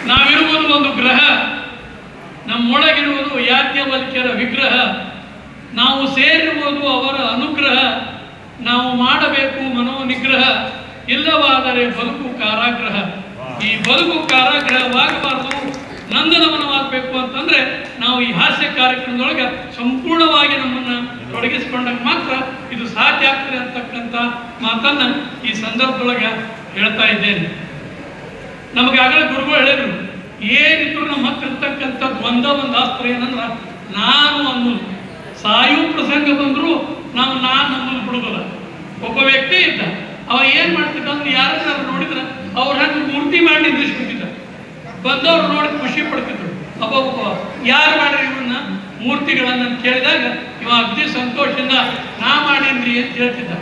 ನಾವಿರುವುದು ಒಂದು ಗ್ರಹ, ನಮ್ಮೊಳಗಿರುವುದು ಯಾಜ್ಞವಲ್ಕ್ಯರ ವಿಗ್ರಹ, ನಾವು ಸೇರಿರುವುದು ಅವರ ಅನುಗ್ರಹ, ನಾವು ಮಾಡಬೇಕು ಮನೋನಿಗ್ರಹ, ಇಲ್ಲವಾದರೆ ಬದುಕು ಕಾರಾಗೃಹ. ಈ ಬದುಕು ಕಾರಾಗೃಹವಾಗಬಾರದು, ನಂದನವನವಾಗಬೇಕು ಅಂತಂದ್ರೆ ನಾವು ಈ ಹಾಸ್ಯ ಕಾರ್ಯಕ್ರಮದೊಳಗೆ ಸಂಪೂರ್ಣವಾಗಿ ನಮ್ಮನ್ನು ತೊಡಗಿಸಿಕೊಂಡಾಗ ಮಾತ್ರ ಇದು ಸಾಧ್ಯ ಆಗ್ತದೆ ಅಂತಕ್ಕಂಥ ಮಾತನ್ನು ಈ ಸಂದರ್ಭದೊಳಗೆ ಹೇಳ್ತಾ ಇದ್ದೇನೆ. ನಮಗಾಗಲೇ ಗುರುಗಳು ಹೇಳಿದ್ರು, ಏನಿದ್ರು ನಮ್ಮ ಹತ್ರ ಇರ್ತಕ್ಕಂಥದ್ದು ಒಂದು ಅಸ್ತ್ರ ಏನಂದ್ರೆ ನಾನು ಅನ್ನೋದು. ಸಾಯು ಪ್ರಸಂಗ ಬಂದರೂ ನಾವು ಅನ್ನೋದು ಬಿಡುದಿಲ್ಲ. ಒಬ್ಬ ವ್ಯಕ್ತಿ ಇದ್ದ, ಅವ ಏನ್ ಮಾಡ್ತಿದ್ದ ಅಂದ್ರೆ ಯಾರನ್ನ ನೋಡಿದ್ರೆ ಅವ್ರ ಹಂಗೆ ಮೂರ್ತಿ ಮಾಡಿ ನಿಂದಿಸ್ಬಿಟ್ಟಿದ್ದ. ಬಂದವ್ರು ನೋಡಿ ಖುಷಿ ಪಡ್ತಿದ್ರು. ಒಬ್ಬ ಯಾರು ಮಾಡ್ರಿ ಇವನ್ನ ಮೂರ್ತಿಗಳನ್ನ ಕೇಳಿದಾಗ ಇವ ಅಗ್ದಿ ಸಂತೋಷದಿಂದ ನಾ ಮಾಡೇನ್ರಿ ಅಂತ ಹೇಳ್ತಿದ್ದ.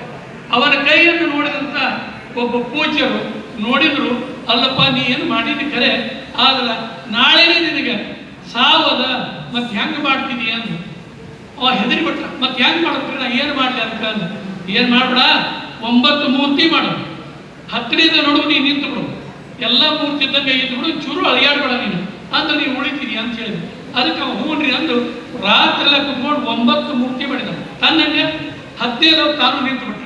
ಅವನ ಕೈಯನ್ನು ನೋಡಿದಂತ ಒಬ್ಬ ಪೂಜ್ಯರು ನೋಡಿದ್ರು, ಅಲ್ಲಪ್ಪ ನೀ ಏನು ಮಾಡಿದ ಖರೆ, ಆದ್ರೆ ನಾಳೆನೇ ನಿನಗೆ ಸಾವದ ಮತ್ತೆ ಹೆಂಗೆ ಮಾಡ್ತಿದೀ ಅಂದ್ರು. ಅವ ಹೆದರಿ ಬಿಟ್ಟ, ಮತ್ತೆ ಹೆಂಗೆ ಮಾಡ್ತೀರಿ, ನಾ ಏನು ಮಾಡಲಿ ಅಂತ ಅಂದ. ಏನು ಮಾಡ್ಬೇಡ, 9 ಮೂರ್ತಿ ಮಾಡು, ಹತ್ತಿರದ ನೋಡು, ನೀನು ನಿಂತು ಬಿಡು, ಎಲ್ಲ ಮೂರ್ತಿ ಇದ್ದಂಗೆ ಇದ್ದು ಬಿಡು, ಚೂರು ಅಳಿಯಾಡ್ಬೇಡ ನೀನು ಅಂದ್ರೆ ನೀವು ಉಳಿತೀರಿ ಅಂತ ಹೇಳಿದ್ರು. ಅದಕ್ಕೆ ಅವ ಹೂನ್ರಿ ಅಂದು ರಾತ್ರಿ ಎಲ್ಲ ಕುತ್ಕೊಂಡು 9 ಮೂರ್ತಿ ಮಾಡಿದ. ತನ್ನಂಗೆ ಹತ್ತಿರದವ್ರು ತಾನು ನಿಂತು ಬಿಟ್ಟ.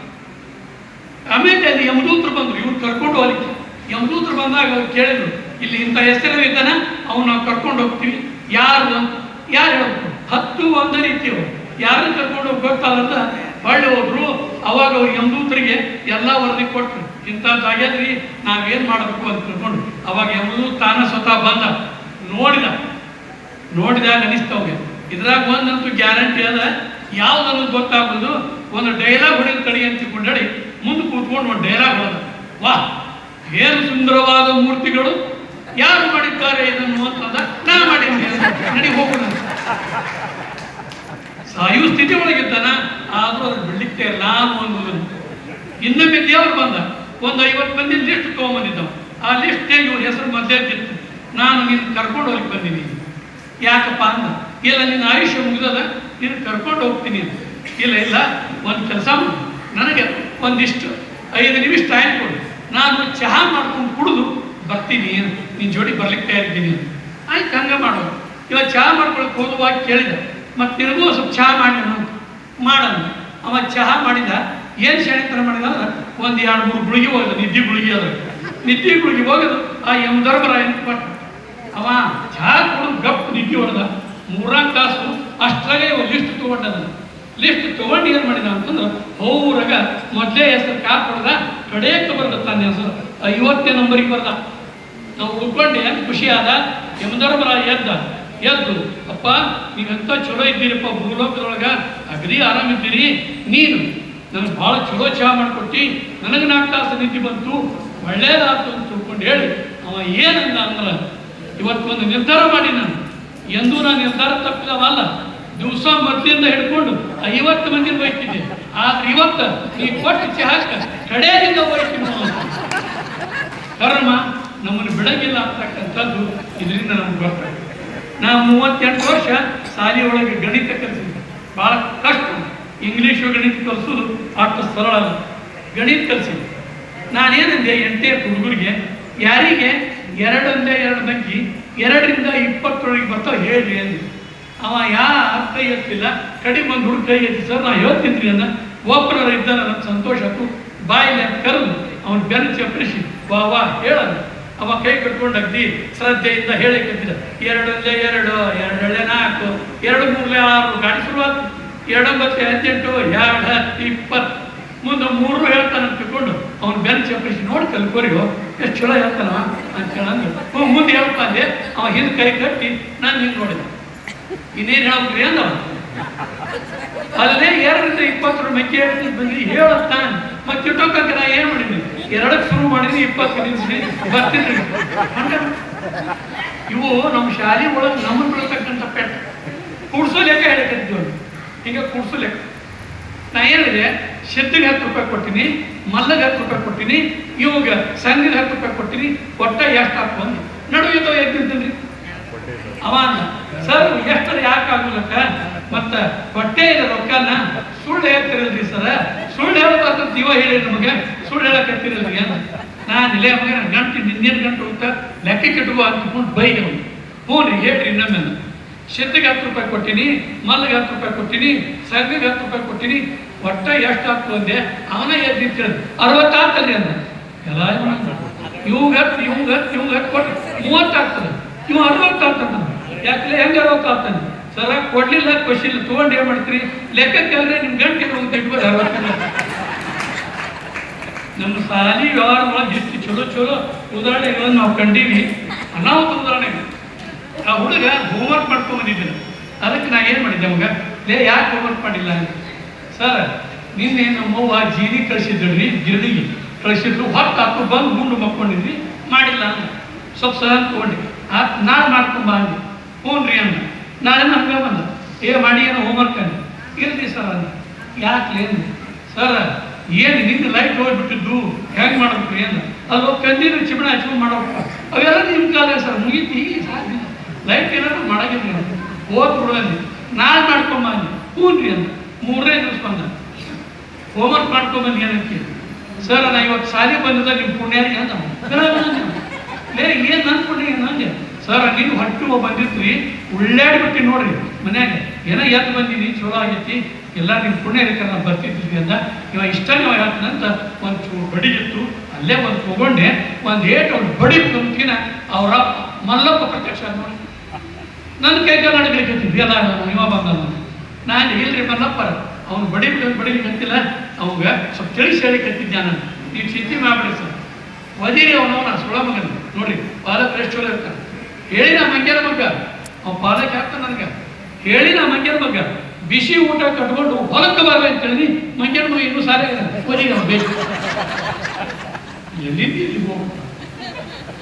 ಆಮೇಲೆ ಅಲ್ಲಿ ಯಮದೂತರು ಬಂದ್ರು, ಇವ್ರು ಕರ್ಕೊಂಡು ಹೋಗ್ಲಿಕ್ಕೆ. ಯಮದೂತರು ಬಂದಾಗ ಅವ್ರು ಕೇಳಿದ್ರು, ಇಲ್ಲಿ ಇಂಥ ಹೆಸರು ಇದ್ದಾನ, ಅವ್ನು ನಾವು ಕರ್ಕೊಂಡು ಹೋಗ್ತೀವಿ, ಯಾರು ಅಂತ. ಯಾರು ಹೇಳ್ಬೇಕು, 10 ಒಂದೇ ರೀತಿಯವರು, ಯಾರನ್ನ ಕರ್ಕೊಂಡು ಹೋಗಿ ಗೊತ್ತಾಗಲ್ಲ. ಹೊಳ್ಳಿ ಹೋದ್ರು. ಅವಾಗ ಅವ್ರು ಯಮದೂತರಿಗೆ ಎಲ್ಲ ವರದಿ ಕೊಟ್ಟರು, ಇಂಥದ್ದಾಗ್ಯದ್ರಿ, ನಾವೇನು ಮಾಡಬೇಕು ಅಂತ ತಿಳ್ಕೊಂಡು. ಅವಾಗ ಯಮದೂತ ತಾನ ಸ್ವತಃ ಬಂದ, ನೋಡಿದಾಗ ಅನಿಸ್ತವ್ಗೆ ಇದ್ರಾಗ ಒಂದಂತೂ ಗ್ಯಾರಂಟಿ ಅದ, ಯಾವ್ದನ್ನೋದು ಗೊತ್ತಾಗೋದು. ಒಂದು ಡೈಲಾಗ್ ಹೊಡೆದ ಕಡೆ ಅಂತ ತಿಳ್ಕೊಂಡೇಳಿ ಮುಂದೆ ಕೂತ್ಕೊಂಡು ಒಂದು ಡೈಲಾಗ್ ಹೊಡೆದ. ವಾ, ಏನು ಸುಂದರವಾದ ಮೂರ್ತಿಗಳು, ಯಾರು ಮಾಡಿದ್ದಾರೆ ಇದನ್ನು ಅಂತಂದ. ನಾ ಮಾಡಿದ್ದೆ, ನಡಿ ಹೋಗೋಣ. ಸಾಯು ಸ್ಥಿತಿ ಒಳಗಿದ್ದಾನ, ಆದ್ರೂ ಅದು ಬಿಡ್ಲಿಕ್ಕೆ ನಾನು ಅನ್ನೋದು. ಇನ್ನೊಮ್ಮೆ ದೇವರು ಬಂದ, ಒಂದು 50 ಮಂದಿ ಲಿಸ್ಟ್ ತೊಗೊಂಬಂದಿದ್ದವ. ಆ ಲಿಸ್ಟ್ಗೆ ಇವ್ರ ಹೆಸರು ಮಧ್ಯೆ ಇತ್ತು. ನಾನು ನಿನ್ನ ಕರ್ಕೊಂಡು ಹೋಗಿ ಬಂದಿದ್ದೀನಿ. ಯಾಕಪ್ಪ ಅಂದ. ಇಲ್ಲ, ನಿನ್ನ ಆಯುಷ್ಯ ಮುಗಿದದ, ನೀನು ಕರ್ಕೊಂಡು ಹೋಗ್ತೀನಿ. ಇಲ್ಲ, ಒಂದು ಕೆಲಸ ಮಾಡು, ನನಗೆ ಒಂದಿಷ್ಟು 5 ನಿಮಿಷ ಟೈಮ್ ಕೊಡು, ನಾನು ಚಹಾ ಮಾಡ್ಕೊಂಡು ಕುಡಿದು ಬರ್ತೀನಿ, ನಿನ್ನ ಜೋಡಿ ಬರ್ಲಿಕ್ಕೆ ತಯಾರಿದ್ದೀನಿ. ಆಯ್ತು, ಹಂಗೆ ಮಾಡೋದು. ಇವಾಗ ಚಹಾ ಮಾಡ್ಕೊಳಕ್ಕೆ ಹೋಗುವಾಗ ಕೇಳಿದ, ಮತ್ತೆ ನಿನಗೂ ಸ್ವಲ್ಪ ಚಹಾ ಮಾಡೋಣ. ಅವ ಚಹಾ ಮಾಡಿದ. ಏನು ಷಡ್ಯಂತ್ರ ಮಾಡಿದ ಅಂದ್ರೆ ಒಂದು 2-3 ಗುಳಿಗೆ ಹೋಗಿದ, ನಿದ್ದೆ ಗುಳಿಗೆ ಅದ. ನಿದ್ದೆ ಗುಳಿಗೆ ಹೋಗೋದು ಆ ಯಮಧರ್ಮರಾಯನ ಕೊಟ್ಟ. ಅವ ಚಹಾ ಕುಡಿದು ಗಪ್ ನಿದ್ದೆ ಹೊಡೆದ. 3 ತಾಸು ಅಷ್ಟ್ರಾಗೆ ಲಿಸ್ಟ್ ತೊಗೊಂಡದ. ಲಿಸ್ಟ್ ತೊಗೊಂಡು ಏನು ಮಾಡಿದ ಅಂತಂದ್ರೆ ಅವ್ರಾಗ ಮೊದಲೇ ಹೆಸರು ಕಾರ್ ಕೊಡ್ದ, ಕಡೆಯಕ್ಕೆ ಬರ್ದ ತನ್ನ ಹೆಸರು 50ನೇ ನಂಬರಿಗೆ ಬರ್ದ. ನಾವು ಉಳ್ಕೊಂಡೆ ಖುಷಿ ಆದ. ಯಮಧರ್ಮರಾಯ ಎದ್ದು, ಅಪ್ಪ ನೀವೆಂತ ಚಲೋ ಇದ್ದೀರಪ್ಪ, ಭೂಲೋಕದೊಳಗ ಅಗದಿ ಆರಾಮಿದ್ದೀರಿ, ನೀನು ನನಗೆ ಭಾಳ ಚಲೋ ಚಹಾ ಮಾಡಿಕೊಟ್ಟು, ನನಗೆ 4 ತಾಸು ನಿದ್ದೆ ಬಂತು, ಒಳ್ಳೇದಾಯ್ತು ಅಂತ ತಿಳ್ಕೊಂಡು ಹೇಳಿ ಅವ ಏನಂದ ಅಂದ್ರೆ, ಇವತ್ತು ಒಂದು ನಿರ್ಧಾರ ಮಾಡಿ, ನಾನು ಎಂದೂ ನಾನು ನಿರ್ಧಾರ ತಪ್ಪಿದವಲ್ಲ. ದಿವಸ ಮೊದಲಿಂದ ಹಿಡ್ಕೊಂಡು 50 ಮಂದಿನ ಒಯ್ತಿದ್ದೆ, ಆದ್ರೆ ಇವತ್ತು ನೀ ಕೊಟ್ಟು ಚಹಾಕ್ಕೆ ಕಡೆಯಿಂದ ಒಯ್ತೀನಿ. ಕರ್ಮ ನಮ್ಮನ್ನು ಬಿಡಂಗಿಲ್ಲ ಅಂತಕ್ಕಂಥದ್ದು ಇದರಿಂದ ನಮ್ಗೆ ಗೊತ್ತಾಗ್ತದೆ. ನಾವು 38 ವರ್ಷ ಶಾಲೆ ಒಳಗೆ ಗಣಿತ ಕಲಿಸಿದ್ವಿ, ಭಾಳ ಕಷ್ಟ. ಇಂಗ್ಲೀಷು ಗಣಿತ ಕಲಿಸೋದು ಅಷ್ಟು ಸರಳ ಅಲ್ಲ. ಗಣಿತ ಕಲಿಸಿದ್ವಿ. ನಾನೇನಂದೆ 8ನೇ ಹುಡುಗರಿಗೆ, ಯಾರಿಗೆ 2 ಅಂದೆ 2 ಅಂಕಿ 2ರಿಂದ 20 ಬರ್ತಾವೆ ಹೇಳ್ರಿ ಅಂದ್ವಿ. ಅವ ಯಾರು ಕೈ ಎತ್ತಿಲ್ಲ. ಕಡಿಮೆ ಒಂದು ಹುಡುಗ ಕೈ ಎತ್ತಿ, ಸರ್ ನಾ ಹೇಳ್ತೀನಿ ಅಂದ. ಒಬ್ಬರ ಇದ್ದಾನ, ನನ್ನ ಸಂತೋಷ ಆಯ್ತು. ಬಾಯಿಲೆ ಕರೆದು ಅವನ ಬೆನ್ನು ಚಪ್ಪರಿಸಿ ವಾ ಹೇಳಲ್ಲ. ಅವ ಕೈ ಕಟ್ಕೊಂಡು ಅಗ್ದಿ ಶ್ರದ್ಧೆಯಿಂದ ಹೇಳಿ ಕಟ್ಟಿದ. 2 ಅಂದೆ 2, 2 2 4, 2 3 6 ಗಾಡಿ ಶುರುವಾತು. 2 9 18, 2 10 20 ಮುಂದೆ 3 ಹೇಳ್ತಾನೆ ಅಂತ ತಿಳ್ಕೊಂಡು ಅವ್ನು ಬೆನ್ನು ಚಪ್ಪರಿಸಿ, ನೋಡಿ ಕಲ್ಕೋರಿಯೋ ಎಷ್ಟು ಚಲೋ ಹೇಳ್ತಾನ ಅಂತ ಹೇಳಂದ್ರೆ ಮುಂದೆ ಹೇಳ್ತಾನೆ. ಅವ ಹಿಂದೆ ಕೈ ಕಟ್ಟಿ ನಾನು ಹಿಂಗೆ ನೋಡಿದ. ಇನ್ನೇನು ಹೇಳ್ತೀವಿ ಅಂದವ. ಅಲ್ಲೇ 2ರಿಂದ 20 ಮೆಕ್ಕಿ ಹೇಳ್ತೀನಿ ಬಂದ್ರಿ ಹೇಳತ್ತಾನೆ. ಮತ್ತೆ ಇಟ್ಟೋಕಂತ ನಾ ಏನು ಮಾಡಿದ್ವಿ, 2ಕ್ಕೆ ಶುರು ಮಾಡಿದ್ವಿ, 20 ನಿಲ್ಸಿ ಬರ್ತೀನಿ. ಇವು ನಮ್ಮ ಶಾಲೆ ಒಳಗೆ ನಮ್ಮನ್ನು ಬಿಡ್ತಕ್ಕಂಥ ಪೆಟ್ಟು. ಕೂಡ್ಸೋ ಲೆಕ್ಕ ಹೇಳಕತ್ತಿದ್ವಿ. ಹಿಂಗೆ ಕೂಡ್ಸೋ ಲೆಕ್ಕ. ನಾ ಹೇಳಿದೆ, ಶೆತ್ತಿಗೆ 10 ರೂಪಾಯಿ ಕೊಡ್ತೀನಿ, ಮಲ್ಲಗೆ 10 ರೂಪಾಯಿ ಕೊಡ್ತೀನಿ, ಇವಾಗ ಸಂಘಿಗೆ 10 ರೂಪಾಯಿ ಕೊಡ್ತೀನಿ, ಒಟ್ಟ ಎಷ್ಟು ಹಾಕೊಂಡು ನಡುವೆ ಎದ್ದಿರ್ತೀನಿ. ಅವ ಅಂದ, ಸರ್ ಎಷ್ಟು ಯಾಕೆ ಆಗುಲಕ್ಕ, ಮತ್ತು ಹೊಟ್ಟೆ ಇದೆ ರೊಕ್ಕನ ಸುಳ್ಳು ಹೇಳ್ತಿರಲ್ರಿ ಸರ, ಸುಳ್ಳು ಹೇಳೋದಂತ ಇವ ಹೇಳಿ ನಮಗೆ, ಸುಳ್ಳು ಹೇಳಕತ್ತಿರಲ್ರಿ ಅಂತ. ನಾನು ಇಲ್ಲೇ ಮಗ ಗಂಟು ನಿನ್ನೇನು ಗಂಟು ಹೋಗ್ತಾ ಲೆಕ್ಕಕ್ಕೆ ಇಟ್ಕೋ ಅಂತಕೊಂಡು ಬೈಗೆ ಅವನು. ಹ್ಞೂ ರೀ ಹೇಳ್ರಿ ಇನ್ನೊಮ್ಮೆ ಸಿದ್ಧಿಗೆ 10 ರೂಪಾಯಿ ಕೊಟ್ಟಿನಿ, ಮಲ್ಲಿಗೆ 10 ರೂಪಾಯಿ ಕೊಟ್ಟಿನಿ, ಸಂಘಗೆ 10 ರೂಪಾಯಿ ಕೊಟ್ಟಿನಿ, ಒಟ್ಟ ಎಷ್ಟು ಆಗ್ತು ಅಂದೆ. ಅವನ ಎದ್ದು ಕೇಳಿದ 60 ಆಗ್ತದೆ ಅಂದ. ಎಲ್ಲ ಇವಾಗ ಕೊಟ್ಟು 30 ಆಗ್ತದೆ, ಇವು 60 ಆಗ್ತದೆ. ಯಾಕಲೆ ಹೆಂಗೆ 60 ಆಗ್ತಾನೆ ಸರ? ಕೊಡ್ಲಿಲ್ಲ ಕ್ವಶನ್ ತೊಗೊಂಡು ಏನು ಮಾಡ್ತೀರಿ? ಲೆಕ್ಕಕ್ಕೆ ಅಲ್ಲದೆ ನಿಮ್ಮ ಗಂಟೆ ಹೋಗಿ ಇಟ್ಬೋದು 60. ನಮ್ಮ ಸಾಲಿ ವ್ಯವಹಾರ ಒಳಗೆ ಎಷ್ಟು ಚಲೋ ಚಲೋ ಉದಾಹರಣೆಗಳನ್ನು ನಾವು ಕಂಡೀವಿ. ಅನಾಹುತ ಉದಾಹರಣೆಗಳು. ಆ ಹುಡುಗ ಹೋಮ್ವರ್ಕ್ ಮಾಡ್ಕೊಂಡ್ಬಂದಿದ್ದೇನೆ. ಅದಕ್ಕೆ ನಾ ಏನು ಮಾಡಿದ್ದೆ ಅವಾಗ, ಯಾಕೆ ಹೋಮ್ವರ್ಕ್ ಮಾಡಿಲ್ಲ ಅಂತ. ಸರ್ ನಿನ್ನೆ ನಮ್ಮವ್ವ ಜೀನಿ ಕಳಿಸಿದ್ರಿ, ಗಿರಣಿಗೆ ಕಳಿಸಿದ್ರು, ಹೊತ್ತು ಹಾಕು ಬಂದು ಗುಂಡು ಮಕ್ಕೊಂಡಿದ್ರಿ, ಮಾಡಿಲ್ಲ ಅಂದ. ಸ್ವಲ್ಪ ಸಹ ತೊಗೊಂಡು ನಾಳೆ ಮಾಡ್ಕೊಂಬ ಅಂದೆ. ಹ್ಞೂ ರೀ ಅಂದ. ನಾಳೆ ನಮ್ಗೆ ಬಂದ ಮಾಡಿ ಏನೋ ಹೋಮ್ವರ್ಕ್ ಅಂದ. ಇರ್ಲಿ ಸರ್ ಅಂದ. ಯಾಕೆ ಏನು ಸರ್, ಏನು ನಿಂಗೆ ಲೈಟ್ ಹೋಗ್ಬಿಟ್ಟಿದ್ದು ಹೆಂಗೆ ಮಾಡ್ಬೇಕು ಏನು? ಅದು ಕಂದಿನ ಚಿಮಣ ಹಚ್ಕೊಂಡು ಮಾಡೋಪ್ಪ ಅವೆಲ್ಲ ನಿಮ್ಮ ಕಾಲ ಸರ್ ಮುಗೀತಿ. ಈಗ ಸಾಧ್ಯ ಲೈಟ್ ಏನಾದ್ರು ಮಾಡೋಂಗಿಲ್ಲ, ಓದ್ ಬಿಡೋದು. ನಾಳೆ ಮಾಡ್ಕೊಂಬ ಅಂದೆ. ಹ್ಞೂ ರೀ ಅಂದ. 3ನೇ ದಿವಸ ಬಂದ. ಹೋಮ್ವರ್ಕ್ ಮಾಡ್ಕೊಂಬಂದು ಏನಕ್ಕೆ ಸರ್? ನಾ ಇವತ್ತು ಸಾಲಿ ಬಂದಿದ್ದ ನಿಮ್ಮ ಪುಣ್ಯಾರಿ ಅಂತ. ಏನು ನನ್ನ ಪುಣ್ಯ ನಂಗೆ ಸರ್? ನೀನು ಹೊಟ್ಟು ಬಂದಿದ್ರಿ, ಉಳ್ಳಾಡ್ಬಿಟ್ಟು ನೋಡ್ರಿ ಮನ್ಯಾಗ ಏನೋ ಎದ್ದು ಬಂದೀನಿ, ಚಲೋ ಆಗೈತಿ, ಎಲ್ಲ ನಿಮ್ಮ ಪುಣ್ಯ ಅದಕ್ಕೆ ನಾನು ಬರ್ತಿದ್ವಿ ಅಂತ. ಇವಾಗ ಇಷ್ಟ ನೀವು ಹೇಳ್ತಾನಂತ ಒಂದು ಬಡಿಗಿತ್ತು, ಅಲ್ಲೇ ಒಂದು ತಗೊಂಡೆ, ಒಂದು ಅವ್ರು ಬಡಿ ಬಂದ್ಕಿನ ಅವರ ಮಲ್ಲಪ್ಪ ಪ್ರತ್ಯಕ್ಷ ನೋಡಿ ನನ್ನ ಕೈಕಾಲು ನಡಗಲಿಕ್ಕತ್ತಿದ್ವಿ. ಎಲ್ಲ ಇವ ಬಂದ ನಾನು ಇಲ್ರಿ ಮಲ್ಲಪ್ಪರ ಅವ್ನು ಬಡಿಲಿಕ್ಕಂತಿಲ್ಲ, ಅವಾಗ ಸ್ವಲ್ಪ ತಿಳಿಸಿ ಹೇಳಿಕತ್ತಿದ್ದೆ ನಾನು. ನೀವು ಚಿಂತೆ ಮಾಡ್ಬಿಡಿ ಸರ್, ಒದಿರಿ ಅವನವನ ಸುಳ ಮಗನ ನೋಡ್ರಿ, ಪಾಲಕ್ ಎಷ್ಟು ಚಲೋ ಇರ್ತಾನೆ. ಹೇಳಿ ನಾ ಮಂಗ್ಯನ ಮಗ, ಅವ್ ಪಾಲಕ್ ಹಾಕ್ತಾನ ನನಗೆ. ಹೇಳಿ ನಾ ಮಂಗ್ಯನ ಮಗ ಬಿಸಿ ಊಟ ಕಟ್ಕೊಂಡು ಹೊಲಕ್ಕೆ ಬರ್ಲಿ ಅಂತ ಹೇಳಿ ಮಂಗ್ಯನ ಮಗ ಇನ್ನೂ ಸಾಲ ಓದಿ ನಾವು ಬೇಕು. ಎಲ್ಲಿ ಹೋಗ್ಬೇಕು,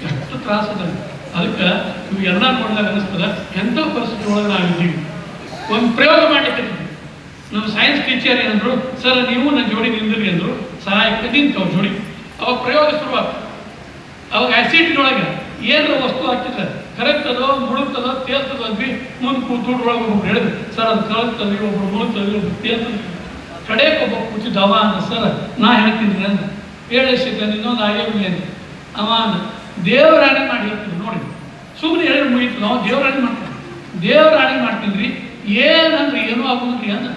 ಎಷ್ಟು ತ್ರಾಸದ. ಅದಕ್ಕೆ ಇವು ಎಲ್ಲ ನೋಡಿದಾಗ ಅನಿಸ್ತದ ಎಂಥ ಪರಿಸ್ಥಿತಿ ಒಳಗೆ ನಾವಿದ್ದೀವಿ. ಒಂದು ಪ್ರಯೋಗ ಮಾಡ್ಲಿಕ್ಕೆ ನಮ್ಮ ಸೈನ್ಸ್ ಟೀಚರ್ ಏನಂದ್ರು, ಸರ್ ನೀವು ನನ್ನ ಜೋಡಿ ನಿಂದ್ರಿ ಅಂದರು. ಸಹಾಯಕ್ಕೆ ನಿಂತು ಜೋಡಿ. ಅವಾಗ ಪ್ರಯೋಗ ಶುರುವಾದ. ಅವಾಗ ಆ್ಯಸಿಡ್ನೊಳಗೆ ಏನೋ ವಸ್ತು ಹಾಕಿದ್ರೆ ಕರೆಕ್ಟದೋ ಮುಳುಗ್ತದೋ ತೇಲ್ತದೋ ಅಂದ್ವಿ. ಮುಂದೆ ಕೂತುಡ್ರೊಳಗೆ ಒಬ್ಬರು ಹೇಳಿದ್ರು, ಸರ್ ಅದು ಕಳಗ್ತದ್ವಿ, ಒಬ್ರು ಮುಳುಗ್ತದ್ವಿ, ಒಬ್ರು ತೇಲ್ತದ್ವಿ. ಕಡೆಗೆ ಒಬ್ಬ ಕೂತಿದ್ದವ ಅಂದ, ಸರ್ ನಾ ಹೇಳ್ತೀನಿ ಅಂದ. ಹೇಳಿಸಿದ್ದೆ ಇನ್ನೊಂದು ಆಗಿರಲಿ ಅಂತ. ಅವ ಅಂದ, ದೇವರಾಣಿ ಮಾಡಿ ಹೇಳ್ತೀನಿ ನೋಡಿ, ಸುಮ್ಮನೆ ಹೇಳಿ ಮುಗಿತು. ನಾವು ದೇವರಾಣಿ ಮಾಡ್ತೀವಿ, ದೇವರಾಣಿ ಮಾಡ್ತೀನಿ ರೀ, ಏನಂದ್ರೆ ಏನೂ ಆಗೋದ್ರಿ ಅಂದ.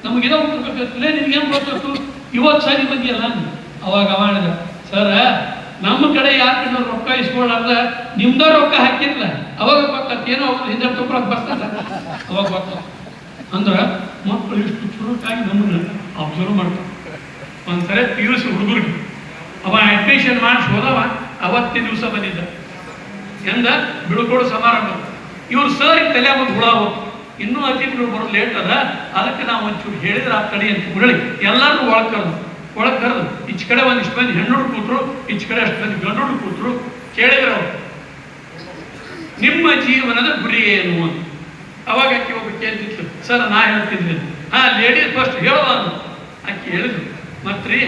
ನಮಗೇನೋ ಗೊತ್ತಿಲ್ಲ, ನಿಮ್ಗೇನು ಗೊತ್ತಿತ್ತು, ಇವತ್ತು ಸಾರಿ ಬಂದಿಯಲ್ಲ ಅಂದ. ಅವಾಗ ಅವ ಹೇಳಿದ, ಸರ ನಮ್ಮ ಕಡೆ ಯಾಕೆ ರೊಕ್ಕ ಇಸ್ಕೊಳ್ಳಾರ್ದ ನಿಮ್ದ ರೊಕ್ಕ ಹಾಕಿರ್ಲ, ಅವಾಗ ಗೊತ್ತಾಗ್ತ ಏನೋ ಅವ್ರು ಹಿಂದೆ ತೊಗೊಳಕ್ ಬರ್ತಾರ, ಅವಾಗ ಗೊತ್ತ. ಅಂದ್ರೆ ಮಕ್ಕಳು ಇಷ್ಟು ಚುರುಕಾಗಿ ನಮ್ಮನ್ನ ಅಬ್ಸರ್ವ್ ಮಾಡ್ತಾರೆ. ಒಂದ್ಸರಿ PUC ಹುಡುಗರಿಗೆ ಅವ ಅಡ್ಮಿಷನ್ ಮಾಡಿಸಿ ಹೋದವ, ಅವತ್ತಿನ ದಿವಸ ಬಂದಿದ್ದ. ಎಂದ ಬೀಳ್ಕೊಡೋ ಸಮಾರಂಭ. ಇವ್ರು ಸರ್ ತಲೆ ಒಂದು ಹುಳ ಹೋಗ್ತು, ಇನ್ನೂ ಅತಿಥಿಗಳು ಬರೋದು ಲೇಟ್ ಅದ, ಅದಕ್ಕೆ ನಾವು ಒಂಚೂರು ಹೇಳಿದ್ರೆ ಆ ತಡಿ ಅಂತ ಹುಡುಳಿ ಎಲ್ಲರೂ ಒಳಗೆ ಕರೆದು ಈಚ ಕಡೆ ಒಂದಿಷ್ಟು ಮಂದಿ ಹೆಣ್ಣುಡು ಕೂತ್ರು, ಈಚ ಕಡೆ ಅಷ್ಟು ಮಂದಿ ಗಂಡುಡು ಕೂತ್ರು. ಕೇಳಿದ್ರು ಅವರು, ನಿಮ್ಮ ಜೀವನದ ಗುರಿ ಏನು ಅಂತ. ಅವಾಗ ಆಕೆ ಒಬ್ಬ ಕೇಳ್ತಿತ್ತು, ಸರ್ ನಾ ಹೇಳ್ತಿದ್ವಿ. ಲೇಡೀಸ್ ಫಸ್ಟ್ ಹೇಳುವ ಅಂದ್ರು. ಆಕೆ ಹೇಳಿದ್ರು, ಮತ್ರಿ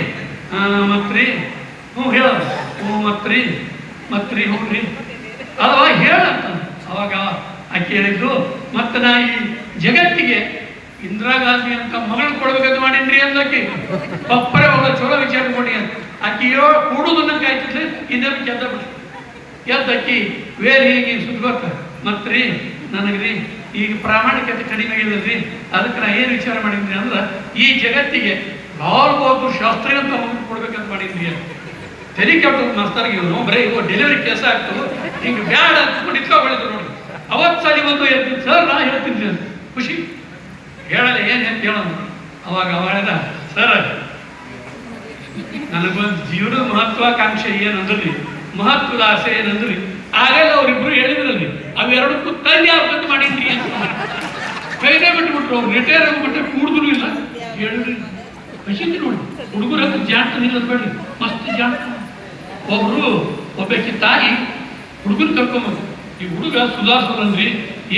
ಹ್ಞೂ ಹೇಳೋದು, ಹ್ಞೂ ಮತ್ರಿ ಹ್ಞೂ ಅಲ್ವಾ ಹೇಳಂತ. ಅವಾಗ ಆಕೆ ಹೇಳಿದ್ದು, ಮತ್ತೆ ನಾ ಈ ಜಗತ್ತಿಗೆ ಇಂದಿರಾ ಗಾಂಧಿ ಅಂತ ಮಗಳು ಕೊಡ್ಬೇಕಂತ ಮಾಡೀನ್ರಿ ಅಂದಕ್ಕೆ ಪಪ್ಪರೆ ಹೋಗ ಚಲೋ ವಿಚಾರ ಕೊಡಿ ಅಂತ. ಆಕಿ ಕೂಡುದನ್ನ ಕಾಯ್ತಿದ್ರೆ ಇನ್ನೇನು ಕೆದ್ದ ಬಿಟ್ಟು ಎದ್ದಕ್ಕಿ ವೇರ್ ಹೀಗೆ ಸುದ್ಗೋತ. ಮತ್ರಿ ನನಗ್ರಿ ಈಗ ಪ್ರಾಮಾಣಿಕತೆ ಕಡಿಮೆ ಆಗಿದ್ರಿ, ಅದಕ್ಕೆ ನಾ ಏನು ವಿಚಾರ ಮಾಡಿದ್ರಿ ಅಂದ್ರೆ ಈ ಜಗತ್ತಿಗೆ ನಾಲ್ಕು ಶಾಸ್ತ್ರಿ ಅಂತ ಮಗಳು ಕೊಡ್ಬೇಕಂತ ಮಾಡಿದ್ರಿ ಅಂತ. ತೆರಿ ಕೆಟ್ಟು ಮಾಸ್ತರ್ಗೆ ಇವನು ಬರೀ ಇವು ಡೆಲಿವರಿ ಕೇಸ ಆಗ್ತದೆ, ಹಿಂಗೆ ಬ್ಯಾಡ ಅಂತ್ಕೊಂಡು ಇಟ್ಕೊಂಡಿದ್ರು ನೋಡಿ. ಅವತ್ತು ಸರಿ ಬಂದು ಹೇಳ್ತೀನಿ, ಸರ್ ನಾ ಹೇಳ್ತೀನಿ ಅಂತ ಖುಷಿ ಹೇಳಲ್ಲ. ಏನು ಅಂತ ಹೇಳೋದು. ಅವಾಗ ಅವ ಹೇಳಿದ, ಸರ್ ನನಗೊಂದು ಜೀವನದ ಮಹತ್ವಾಕಾಂಕ್ಷೆ ಏನಂದ್ರಿ, ಮಹತ್ವದ ಆಸೆ ಏನಂದ್ರಿ, ಆಗಲ್ಲ ಅವ್ರಿಬ್ರು ಹೇಳಿದ್ರಲ್ಲಿ ಅವೆರಡಕ್ಕೂ ತಲ್ಲಿ ಯಾವತ್ತು ಮಾಡಿದ್ರಿ ಅಂತ ಕೈನೇ ಬಿಟ್ಬಿಟ್ರು. ಅವ್ರು ರಿಟೈರ್ ಆಗಿಬಿಟ್ರೆ ಕೂಡುದ್ರು ಇಲ್ಲ ಹೇಳಿದ್ರಿ. ಖುಷಿಂದ ನೋಡಿ ಹುಡುಗರ ಹತ್ರ ಜಾಣ್ತ ನಿಲ್ಲದ್ ಬೇಡ್ರಿ, ಮಸ್ತ್ ಜಾಣ್ತ. ಒಬ್ಬಾಕಿ ತಾಯಿ ಹುಡುಗನ ಕರ್ಕೊಂಬಂದು, ಈ ಹುಡುಗ ಸುಧಾರಿಸೋದಂದ್ರಿ,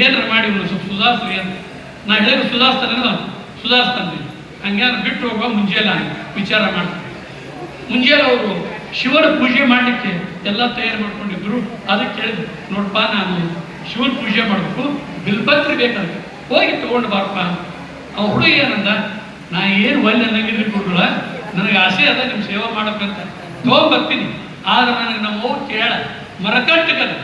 ಏನಾರ ಮಾಡಿ ಸ್ವಲ್ಪ ಸುಧಾರಿಸ್ರಿ ಅಂತ. ನಾ ಹೇಳಿದ್ರೆ ಸುಧಾರಿಸ್ತಾನ್ರಿ, ಹಂಗ್ಯಾರು ಬಿಟ್ಟು ಹೋಗುವ ಮುಂಜಾನೆ ವಿಚಾರ ಮಾಡ್ತಾರೆ. ಮುಂಜಾನೆ ಅವರು ಶಿವನ ಪೂಜೆ ಮಾಡಲಿಕ್ಕೆ ಎಲ್ಲ ತಯಾರು ಮಾಡ್ಕೊಂಡಿದ್ರು. ಅದಕ್ಕೆ ಹೇಳಿದ್ರು, ನೋಡಪ್ಪ ನಾನು ಶಿವನ ಪೂಜೆ ಮಾಡಬೇಕು, ಬಿಲ್ಪತ್ರಿ ಬೇಕಾದ್ರೆ ಹೋಗಿ ತಗೊಂಡು ಬಾರಪ್ಪ. ಅವ ಹುಡುಗ ಏನಂದ, ನಾ ಏನು ಒಳ್ಳೆ ಅನ್ನಂಗಿದ್ರಿ ಕೊಡಲ್ಲ, ನನಗೆ ಆಸೆ ಅದ ನಿಮ್ಮ ಸೇವೆ ಮಾಡಬೇಕಂತ ತೊಗೊಂಬರ್ತೀನಿ, ಆದ್ರೆ ನನಗೆ ನಮ್ಮ ಅವ್ರು ಕೇಳ ಮರಕಟ್ಟಗಲ್ಲ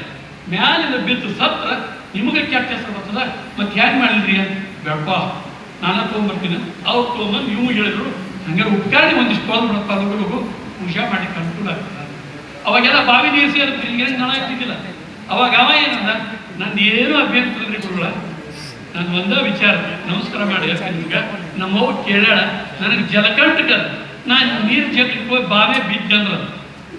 ಮ್ಯಾಲಿಂದ ಬಿದ್ದು ಸತ್ರ ನಿಮಗೆ ಕೆಟ್ಟ ಹೆಸರು ಬರ್ತದ ಮತ್ತೆ ಹ್ಯಾಂಗೆ ಮಾಡಿದ್ರಿ ಅಂತ ಬೇಡಪ್ಪ ನಾನು ತೊಗೊಂಬರ್ತೀನಿ ಅವ್ರು ತೊಗೊಂಬಂದು ಇವು ಹೇಳಿದ್ರು ಹಂಗೆ ಉಪಕಾರಣಿ ಒಂದಿಷ್ಟು ತೊಗೊಂಡ್ಬಿಡಪ್ಪ ಅದರೊಳಗೂ ಪೂಜೆ ಮಾಡಿ ಅನುಕೂಲ ಆಗ್ತದೆ. ಅವಾಗೆಲ್ಲ ಬಾವಿ ನೀರು ಸೇರುತ್ತೆ ಹಿಂಗೆ ನಾನು ಆಗ್ತಿದ್ದಿಲ್ಲ. ಅವಾಗ ಅವ ಏನಂದ ನಂದು ಏನೂ ಅಭ್ಯಂತರ ಇಲ್ರಿ ಗುರುಗಳ, ನಾನು ಒಂದೇ ವಿಚಾರ ನಮಸ್ಕಾರ ಮಾಡಿ ಯಾಕಂದ್ರೆ ನಮ್ಮವ್ರು ಕೇಳಾಳ ನನಗೆ ಜಲಕಂಟಕ ನಾನು ನೀರು ಜಗಕ್ಕೆ ಹೋಗಿ ಬಾವೇ ಬಿದ್ದಂದ್ರೆ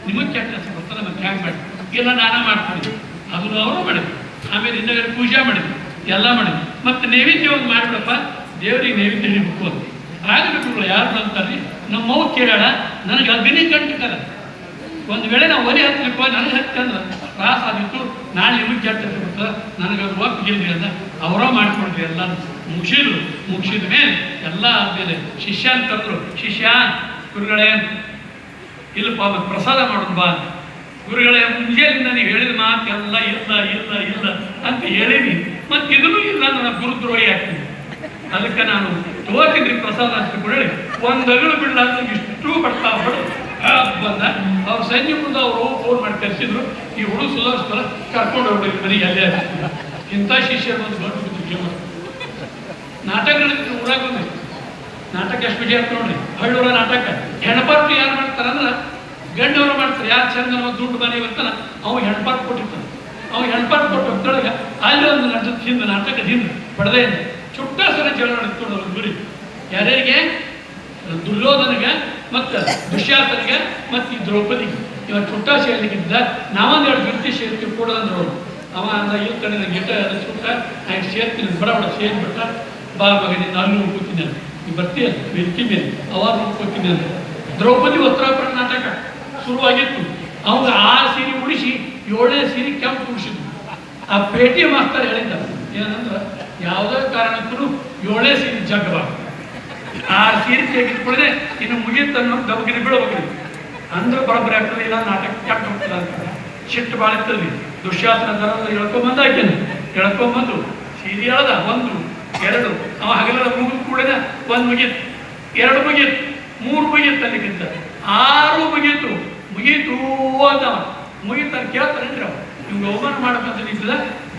ನಿಮಗೆ ಕೆಟ್ಟ ಹೆಸರು ಬರ್ತದೆ ಮತ್ತೆ ಹ್ಯಾಂಗೆ ಮಾಡಿ ಇಲ್ಲ ನಾನೇ ಮಾಡ್ತೀನಿ ಅದನ್ನು ಅವರು ಮಾಡಿದ್ರು. ಆಮೇಲೆ ಇನ್ನೊಂದು ಪೂಜೆ ಮಾಡಿದ್ರು ಎಲ್ಲ ಮಾಡಿದ್ರು. ಮತ್ತು ನೈವೇದ್ಯ ಒಂದು ಮಾಡಿಬಿಡಪ್ಪ ದೇವರಿಗೆ ನೈವೇದ್ಯ ಹಿಡಿಬೇಕು ಅಂತ ಆಗಬೇಕು. ಯಾರು ಅಂತಾರೆ ನಮ್ಮವ್ರು ಕೇಳಾಳ ನನಗೆ ಅಗ್ನಿ ಕಂಟಕಲ್ಲ, ಒಂದು ವೇಳೆ ನಾವು ಒಲೆ ಹತ್ತಲಿಕ್ಕೆ ನನಗೆ ಹತ್ತಿ ಅಂದ್ರೆ ತ್ರಾಸ ಆಗಿತ್ತು, ನಾಳೆ ನಿಮಗೆ ಕೆಟ್ಟ ಬರ್ತದೆ ನನಗೆ ಅದು ಒಪ್ಪಿಗೆಲ್ರಿ ಅಂತ ಅವರ ಮಾಡ್ಕೊಂಡ್ರಿ. ಎಲ್ಲ ಮುಗಿಸಿದ ಮೇಲೆ ಎಲ್ಲ ಆದ್ಮೇಲೆ ಶಿಷ್ಯ ಅಂತ ಕರೆದ್ರು. ಶಿಷ್ಯ ಗುರುಗಳೇ ಇಲ್ಲಪ್ಪ ಮತ್ತೆ ಪ್ರಸಾದ ಮಾಡೋದು ಬಾ ಗುರುಗಳೇ, ಮುಂಜಾನಿಂದ ನೀವು ಹೇಳಿದ ಮಾತು ಎಲ್ಲ ಇಲ್ಲ ಇಲ್ಲ ಇಲ್ಲ ಅಂತ ಹೇಳೀನಿ, ಮತ್ತೆ ಇದನ್ನು ಇಲ್ಲ ನನ್ನ ಗುರುದ್ರೋಹಿ ಆಗ್ತೀನಿ. ಅದಕ್ಕೆ ನಾನು ತಗೋತಿದ್ರಿ ಪ್ರಸಾದ ಅಂತ ಹೇಳಿ ಒಂದು ಅಗಳು ಬಿಡಲ್ಲ ಅಂತ ಇಷ್ಟು ಬರ್ತಾ ಬಿಡು ಬಂದ. ಅವ್ರು ಸಂಜೆ ಮುಂದೆ ಅವರು ಫೋನ್ ಮಾಡಿ ಕರೆಸಿದ್ರು, ಈ ಹುಡುಗ ಸುಧಾರಿಸ್ತಾರ ಕರ್ಕೊಂಡು ಹೋಗ್ಬೇಕು ಬರೀ ಎಲ್ಲೇ ಇಂಥ ಶಿಷ್ಯರು ಒಂದು ದೊಡ್ಡ ಜೀವ. ನಾಟಕಗಳಿದ್ರೆ ಊರಾಗ ಬಂದ್ರಿ, ನಾಟಕ ಎಷ್ಟು ವಿಜಯ ಅಂತ ನೋಡ್ರಿ. ಹಳ್ಳೂರ ನಾಟಕ ಹೆಣ್ಪಾರ್ಟಿ ಯಾರು ಮಾಡ್ತಾರಂದ್ರೆ ಗಂಡವರು ಮಾಡ್ತಾರೆ. ಯಾರು ಚಂದ ದುಡ್ಡು ಮನೆ ಬರ್ತಾನ ಅವ ಹೆಣ್ಪಾರ್ಟ್ ಕೊಟ್ಟಿರ್ತಾನೆ. ಅವ ಹೆಣ್ಪಾರ್ಟ್ ಕೊಟ್ಟು ಹೋಗ್ತಾಳಗ ಅಲ್ಲಿ ಒಂದು ನಟದ ಹಿಂದೆ ನಾಟಕದ ಹಿಂದೆ ಪಡೆದೇ ಚುಟ್ಟ ಸರ ಜಗಳ ನಡೆಸ್ಕೊಂಡು ಅವ್ರ ಗುರಿ ಯಾರ್ಯಾರಿಗೆ ದುರ್ಯೋಧನಿಗೆ ಮತ್ತು ದುಶ್ಯಾಸನಿಗೆ ಮತ್ತು ಈ ದ್ರೌಪದಿಗೆ ಇವಾಗ ಚುಟ್ಟ ಸೇರ್ಲಿಕ್ಕಿದ್ದ ನಾವೊಂದೆರಡು ಜೊತೆ ಸೇರ್ತೀವಿ ಕೊಡೋದಂದ್ರೆ ಅವರು ಅವ ಅಂದ ಇಲ್ಲಿ ಕಡೆ ಗಿಟ ಚುಟ್ಟ ಆಯ್ತು ಸೇರ್ತೀನಿ ಬಡ ಸೇರ್ಬಿಟ್ಟ ಬಾ ಮಗ ನಿನ್ನ ಅಲ್ಲಿ ಹೋಗ್ತೀನಿ ಅಂತ ಈ ಬರ್ತೀಯ ಬೆಂಕಿ ಮೇಲೆ ಅವಾಗ ಹೋಗ್ತೀನಿ ಅಂತ. ದ್ರೌಪದಿ ವಸ್ತ್ರಾಪರಣ ನಾಟಕ ಶುರುವಾಗಿತ್ತು. ಅವಾಗ 6 ಸೀರೆ ಉಡಿಸಿ 7ನೇ ಸೀರೆ ಕೆಂಪು ಉಡಿಸಿದ್ರು. ಆ ಪೇಟಿ ಮಾಸ್ತರ್ ಹೇಳಿದ್ದ ಏನಂದ್ರೆ ಯಾವುದೇ ಕಾರಣಕ್ಕೂ 7ನೇ ಸೀರೆ ಜಗ್ಗಬಾರ್ದು, 6 ಸೀರೆ ತೆಗೆದುಕೊಳ್ಳದೆ ಇನ್ನು ಮುಗಿಯುತ್ತನ್ನೋ ದಬಗಿರಿ ಬೀಳಬೇಕು ಅಂದ್ರೆ ಬರೋಬ್ಬರಿ ಆಗ್ತದೆ. ಇಲ್ಲ ನಾಟಕ ಕೆಟ್ಟ ಹೋಗ್ತದೆ ಅಂತ ಸಿಟ್ಟು ಭಾಳ ಇರ್ತದೆ. ದುಶ್ಯಾಸನ ದರ ಹೇಳ್ಕೊಂಬಂದ ಆಯ್ತೇನೆ ಹೇಳ್ಕೊಂಬಂದು ಸೀರೆ ಹೇಳ್ದ 1 2 ಅವ ಹಗಲ ಮುಗಿದು ಕೂಡ 1 ಮುಗೀತು 2 ಮುಗೀತು 3 ಮುಗೀತು ಅಲ್ಲಿಗಿಂತ 6 ಮುಗೀತು ಅಂತ ಮುಗೀತಾನೆ ಕೇಳ್ತಾರೇನ್ರಿ ಅವ ನಿಮ್ಗೆ ಅವಮಾನ ಮಾಡಬೇಕಂತ ನಿಂತಿದ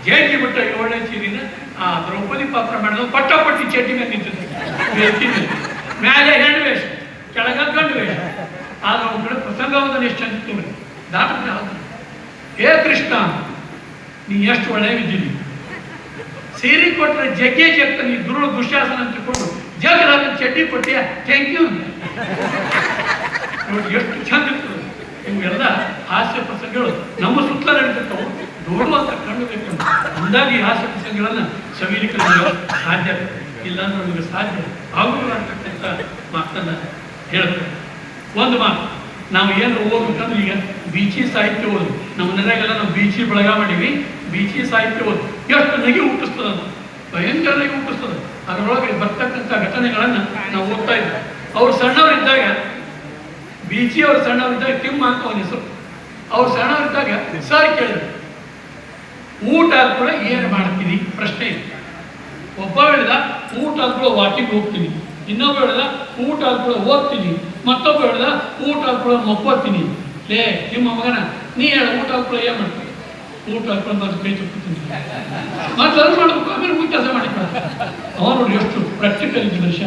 ಜೇಟಿ ಬಿಟ್ಟ 7ನೇ ಸೀರಿನ ಆ ದ್ರೌಪದಿ ಪಾತ್ರ ಮಾಡಿದ ಪಟ್ಟಾಪಟ್ಟಿ ಚಟ್ಟಿ ಮೇಲೆ ನಿಂತಿದ್ದ ಮೇಲೆ ಹೆಣ್ಣು ವೇಷ ಕೆಳಗ ಗಂಡು ವೇಷ. ಆದ್ರೆ ಅವ್ನ ಕಡೆ ಪ್ರಸಂಗವಾದನ್ನು ಎಷ್ಟು ಅಂತಿತ್ತು ದಾಟ ಹೇ ಕೃಷ್ಣ ನೀ ಎಷ್ಟು ಒಳ್ಳೆಯ ಇದ್ದೀನಿ, ಸೀರೆ ಕೊಟ್ಟರೆ ಜಗ್ಗೇ ಜಗ್ತ ನೀ ದುಶ್ಯಾಸನ ಅಂತಿಕೊಂಡು ಜಗ್ಗದ ಚಡ್ಡಿ ಕೊಟ್ಟಿಯ ಥ್ಯಾಂಕ್ ಯು ಅಂತ ನೋಡಿ ಎಷ್ಟು ಚಂದ ಇರ್ತದೆ. ಇವೆಲ್ಲ ಹಾಸ್ಯ ಪ್ರಸಂಗಗಳು ನಮ್ಮ ಸುತ್ತಲ ನಡೀತಿರ್ತಾವೆ, ನೋಡುವಂತ ಕಣ್ಣು ಬೇಕು. ಅಂದಾಗಿ ಈ ಹಾಸ್ಯ ಪ್ರಸಂಗಗಳನ್ನು ಸವಿಲಿಕ್ಕೆ ನಮಗೆ ಸಾಧ್ಯ ಇಲ್ಲ ಅಂದ್ರೆ ನಮಗೆ ಸಾಧ್ಯ ಆಗುಲ್ಲ ಅಂತಕ್ಕಂಥ ಮಾತನ್ನು ಹೇಳ್ತಾರೆ. ಒಂದು ಮಾತು ನಾವು ಏನು ಓದ್ಬೇಕಂದ್ರೆ ಈಗ ಬೀಚಿ ಸಾಹಿತ್ಯ ಓದು ನಮ್ಮ ಮನೆಯಾಗೆಲ್ಲ ನಾವು ಬೀಚಿ ಬಳಗ ಮಾಡೀವಿ. ಬೀಚಿ ಸಾಹಿತ್ಯ ಓದು ಎಷ್ಟು ನಗಿ ಹುಟ್ಟಿಸ್ತದ, ಭಯಂಕರ ನಗಿ ಹುಟ್ಟಿಸ್ತದ. ಅದರೊಳಗೆ ಬರ್ತಕ್ಕಂಥ ಘಟನೆಗಳನ್ನು ನಾವು ಓದ್ತಾ ಇದ್ವಿ. ಅವ್ರು ಸಣ್ಣವರಿದ್ದಾಗ ಬೀಚಿ ಅವ್ರು ಸಣ್ಣವರಿದ್ದಾಗ ತಿಮ್ಮ ಅಂತ ಅವನ ಹೆಸರು. ಅವ್ರು ಸಣ್ಣವರಿದ್ದಾಗ ಸರ್ ಕೇಳಿದ್ರು ಊಟ ಆದ ಕೂಡ ಏನು ಮಾಡ್ತೀನಿ ಪ್ರಶ್ನೆ ಇದೆ. ಒಬ್ಬ ಹೇಳಿದ ಊಟ ಆದ ಕೂಡ ವಾಕಿಂಗ್ ಹೋಗ್ತೀನಿ, ಇನ್ನೊಬ್ಬ ಹೇಳಿದ ಊಟ ಆದ ಕೂಡ ಓದ್ತೀನಿ, ಮತ್ತೊಬ್ಬ ಹೇಳಿದ ಊಟ ಆದ ಕೂಡ ಮಕ್ಕೋತೀನಿ. ಲೇ ನಿಮ್ಮ ಮಗನ ನೀ ಹೇಳ ಊಟ ಆದ ಕೂಡ ಏನು ಮಾಡ್ತೀನಿ? ಊಟ ಆದ ಕೂಡ ಮತ್ತೆ ಕೈ ತುಕ್ತೀನಿ ಮತ್ತೆ ಅದು ಮಾಡ್ಬೇಕು ಆಮೇಲೆ ಊಟ ಕೆಲಸ ಮಾಡಿಕ. ಅವನು ಎಷ್ಟು ಪ್ರಾಕ್ಟಿಕಲ್ ಇದ್ದ ಮನುಷ್ಯ.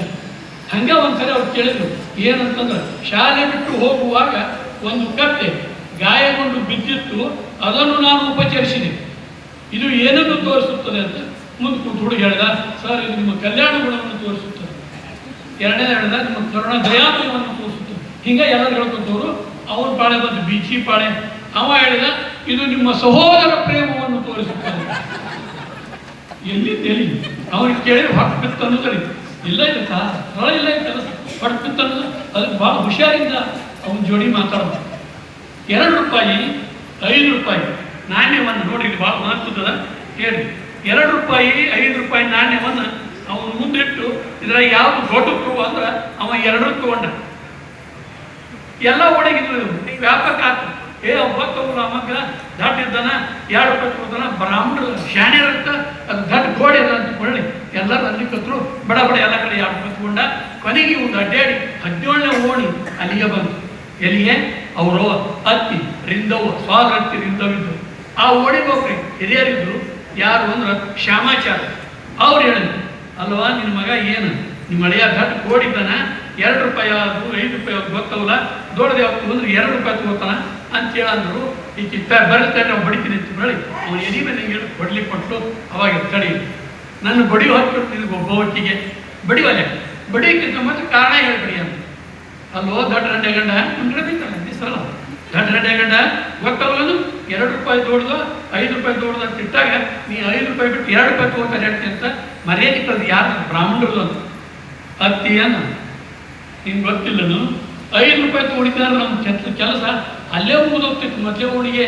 ಹಂಗೆ ಒಂದ್ಸರಿ ಅವ್ರು ಕೇಳಿದ್ರು ಏನಂತಂದ್ರೆ ಶಾಲೆ ಬಿಟ್ಟು ಹೋಗುವಾಗ ಒಂದು ಕತ್ತೆ ಗಾಯಗೊಂಡು ಬಿದ್ದಿತ್ತು, ಅದನ್ನು ನಾನು ಉಪಚರಿಸಿದೆ, ಇದು ಏನನ್ನು ತೋರಿಸುತ್ತದೆ ಅಂತ ಮುಂದೆ ಕೂತು ಹುಡುಗ ಹೇಳ್ದ ಸರ್ ಇದು ನಿಮ್ಮ ಕಲ್ಯಾಣ ಗುಣವನ್ನು ತೋರಿಸುತ್ತದೆ, ಎರಡನೇ ಹೇಳ್ದ ನಿಮ್ಮ ಕರುಣ ದಯಾಮಯವನ್ನು ತೋರಿಸುತ್ತದೆ. ಹಿಂಗೆ ಎಲ್ಲರೂ ಹೇಳ್ಕೊತವ್ರು. ಅವ್ರ ಪಾಳೆ ಬಂದು ಬೀಚಿ ಪಾಳೆ ಅವ ಹೇಳಿದ ಇದು ನಿಮ್ಮ ಸಹೋದರ ಪ್ರೇಮವನ್ನು ತೋರಿಸುತ್ತದೆ. ಎಲ್ಲಿ ಅವ್ರಿಗೆ ಕೇಳಿ ಹೊಟ್ಟು ಬಿತ್ತು ಅನ್ನೋದ್ರಿ ಇಲ್ಲ ಇರುತ್ತಾ ಸ್ಥಳ ಇಲ್ಲ ಇತ್ತಲ್ಲ ಹೊಟ್ಟು ಬಿತ್ತು ಅನ್ನೋದು ಅದಕ್ಕೆ ಭಾಳ ಹುಷಾರಿಂದ ಅವನ ಜೋಡಿ ಮಾತಾಡೋದು. 2 ರೂಪಾಯಿ 5 ರೂಪಾಯಿ ನಾಣ್ಯವನ್ನು ನೋಡಿ ಭಾಳ ಮಹತ್ವದ ಹೇಳಿ 2 ರೂಪಾಯಿ 5 ರೂಪಾಯಿ ನಾಣ್ಯವನ್ನು ಅವನು ಮುಂದಿಟ್ಟು ಇದ್ರ ಯಾವುದು ದೊಡ್ಡ ಪ್ರೂವ್ ಅಂದ್ರೆ ಅವ 2 ತಗೊಂಡ ಎಲ್ಲ ಒಣಗಿದ್ರು ವ್ಯಾಪಕ ಆತು. ಒಬ್ಬ ತಗೊಂಡು ಅವಾಗ ದಟ್ ಇದ್ದಾನ 2 ರೂಪಾಯಿ ತಗೋತಾನ ಬ್ರಾಹ್ಮಣರು ಶಾಣ್ಯರಂತ ಅದು ದಟ್ ಗೋಡೆ ಅದ ಅಂತಕೊಳ್ಳಿ ಎಲ್ಲರೂ ಅಲ್ಲಿ ಕತ್ತರು ಬಡ ಎಲ್ಲ ಕಡೆ 2 ರೂಪಾಯಿ ತಗೊಂಡ. ಕೊನೆಗೆ ಒಂದು ಅಡ್ಡಾಡಿ 17ನೇ ಓಣಿ ಅಲ್ಲಿಗೆ ಬಂತು. ಎಲ್ಲಿಗೆ ಅವರು ಅತ್ತಿ ರಿಂದವ್ವ ಸ್ವಾಗತ್ತಿ ರಿಂದವಿದ್ರು. ಆ ಓಣಿಗೊಬ್ರಿ ಹಿರಿಯರಿದ್ರು. ಯಾರು ಅಂದ್ರೆ ಶ್ಯಾಮಾಚಾರ್ಯ. ಅವ್ರು ಹೇಳಿದ್ರು, ಅಲ್ವಾ ನಿನ್ನ ಮಗ ಏನು ನಿಮ್ಮ ಹಳೆಯ ದಟ್ ಕೋಡಿದ್ದಾನ, 2 ರೂಪಾಯಿ ಆದ್ರು 5 ರೂಪಾಯಿ ಆದ್ರು ಗೊತ್ತವಲ್ಲ, ದೊಡ್ಡದು ಯಾವತ್ತು ಅಂದ್ರೆ 2 ರೂಪಾಯಿ ತಗೋತಾನ ಅಂತ ಹೇಳಂದ್ರು. ಈಗ ಬರುತ್ತೆ ನಾವು ಬಡಿತೀನಿ ಅಂತ ಹೇಳಿ ಅವನು ಎದಿ ಮೇಲೆ ಹೇಳಿ ಹೊಡ್ಲಿಕ್ಕೆ ಕೊಟ್ಟು ಅವಾಗ ತಡಿ ನನ್ನ ಬಡಿಯು ಹಾಕಿಬಿಟ್ಟು ನಿನಗೆ ಒಬ್ಬ ಹೊಟ್ಟಿಗೆ ಬಡಿವಲ್ಲ, ಬಡಿಯಕ್ಕಿಂತ ಮತ್ತೆ ಕಾರಣ ಹೇಳ್ಬಿಡಿ ಅಂತ. ಅಲ್ಲೋ ದೊಡ್ಡ ರೆಡ್ಡೆ ಗಂಡ ನಿಂತಲ್ಲ ಹೆಸರಲ್ಲ, ದೊಡ್ಡ ರೆಡ್ಡೆ ಗಂಡ ಗೊತ್ತವಲ್ಲನು 2 ರೂಪಾಯಿ ದೊಡ್ದು 5 ರೂಪಾಯಿ ದೊಡ್ದು ಅಂತ ಇಟ್ಟಾಗ ನೀ 5 ರೂಪಾಯಿ ಬಿಟ್ಟು 2 ರೂಪಾಯಿ ತಗೋತಾರೆ ಹೇಳ್ತೀನಿ ಅಂತ ಮರ್ಯಾದೆ ಕಳೆದು ಯಾರು ಬ್ರಾಹ್ಮಣರು ಅಂತ ಅತ್ತಿಯನ್ನ ನಿನ್ಗೆ ಗೊತ್ತಿಲ್ಲನು. 5 ರೂಪಾಯಿ ತಗೊಂಡಿದ್ದಾರೆ ನಮ್ಮ ಕೆಲಸ ಅಲ್ಲೇ ಮುಗಿದೋಗ್ತಿತ್ತು. ಮೊದಲೇ ಓಣಿಗೆ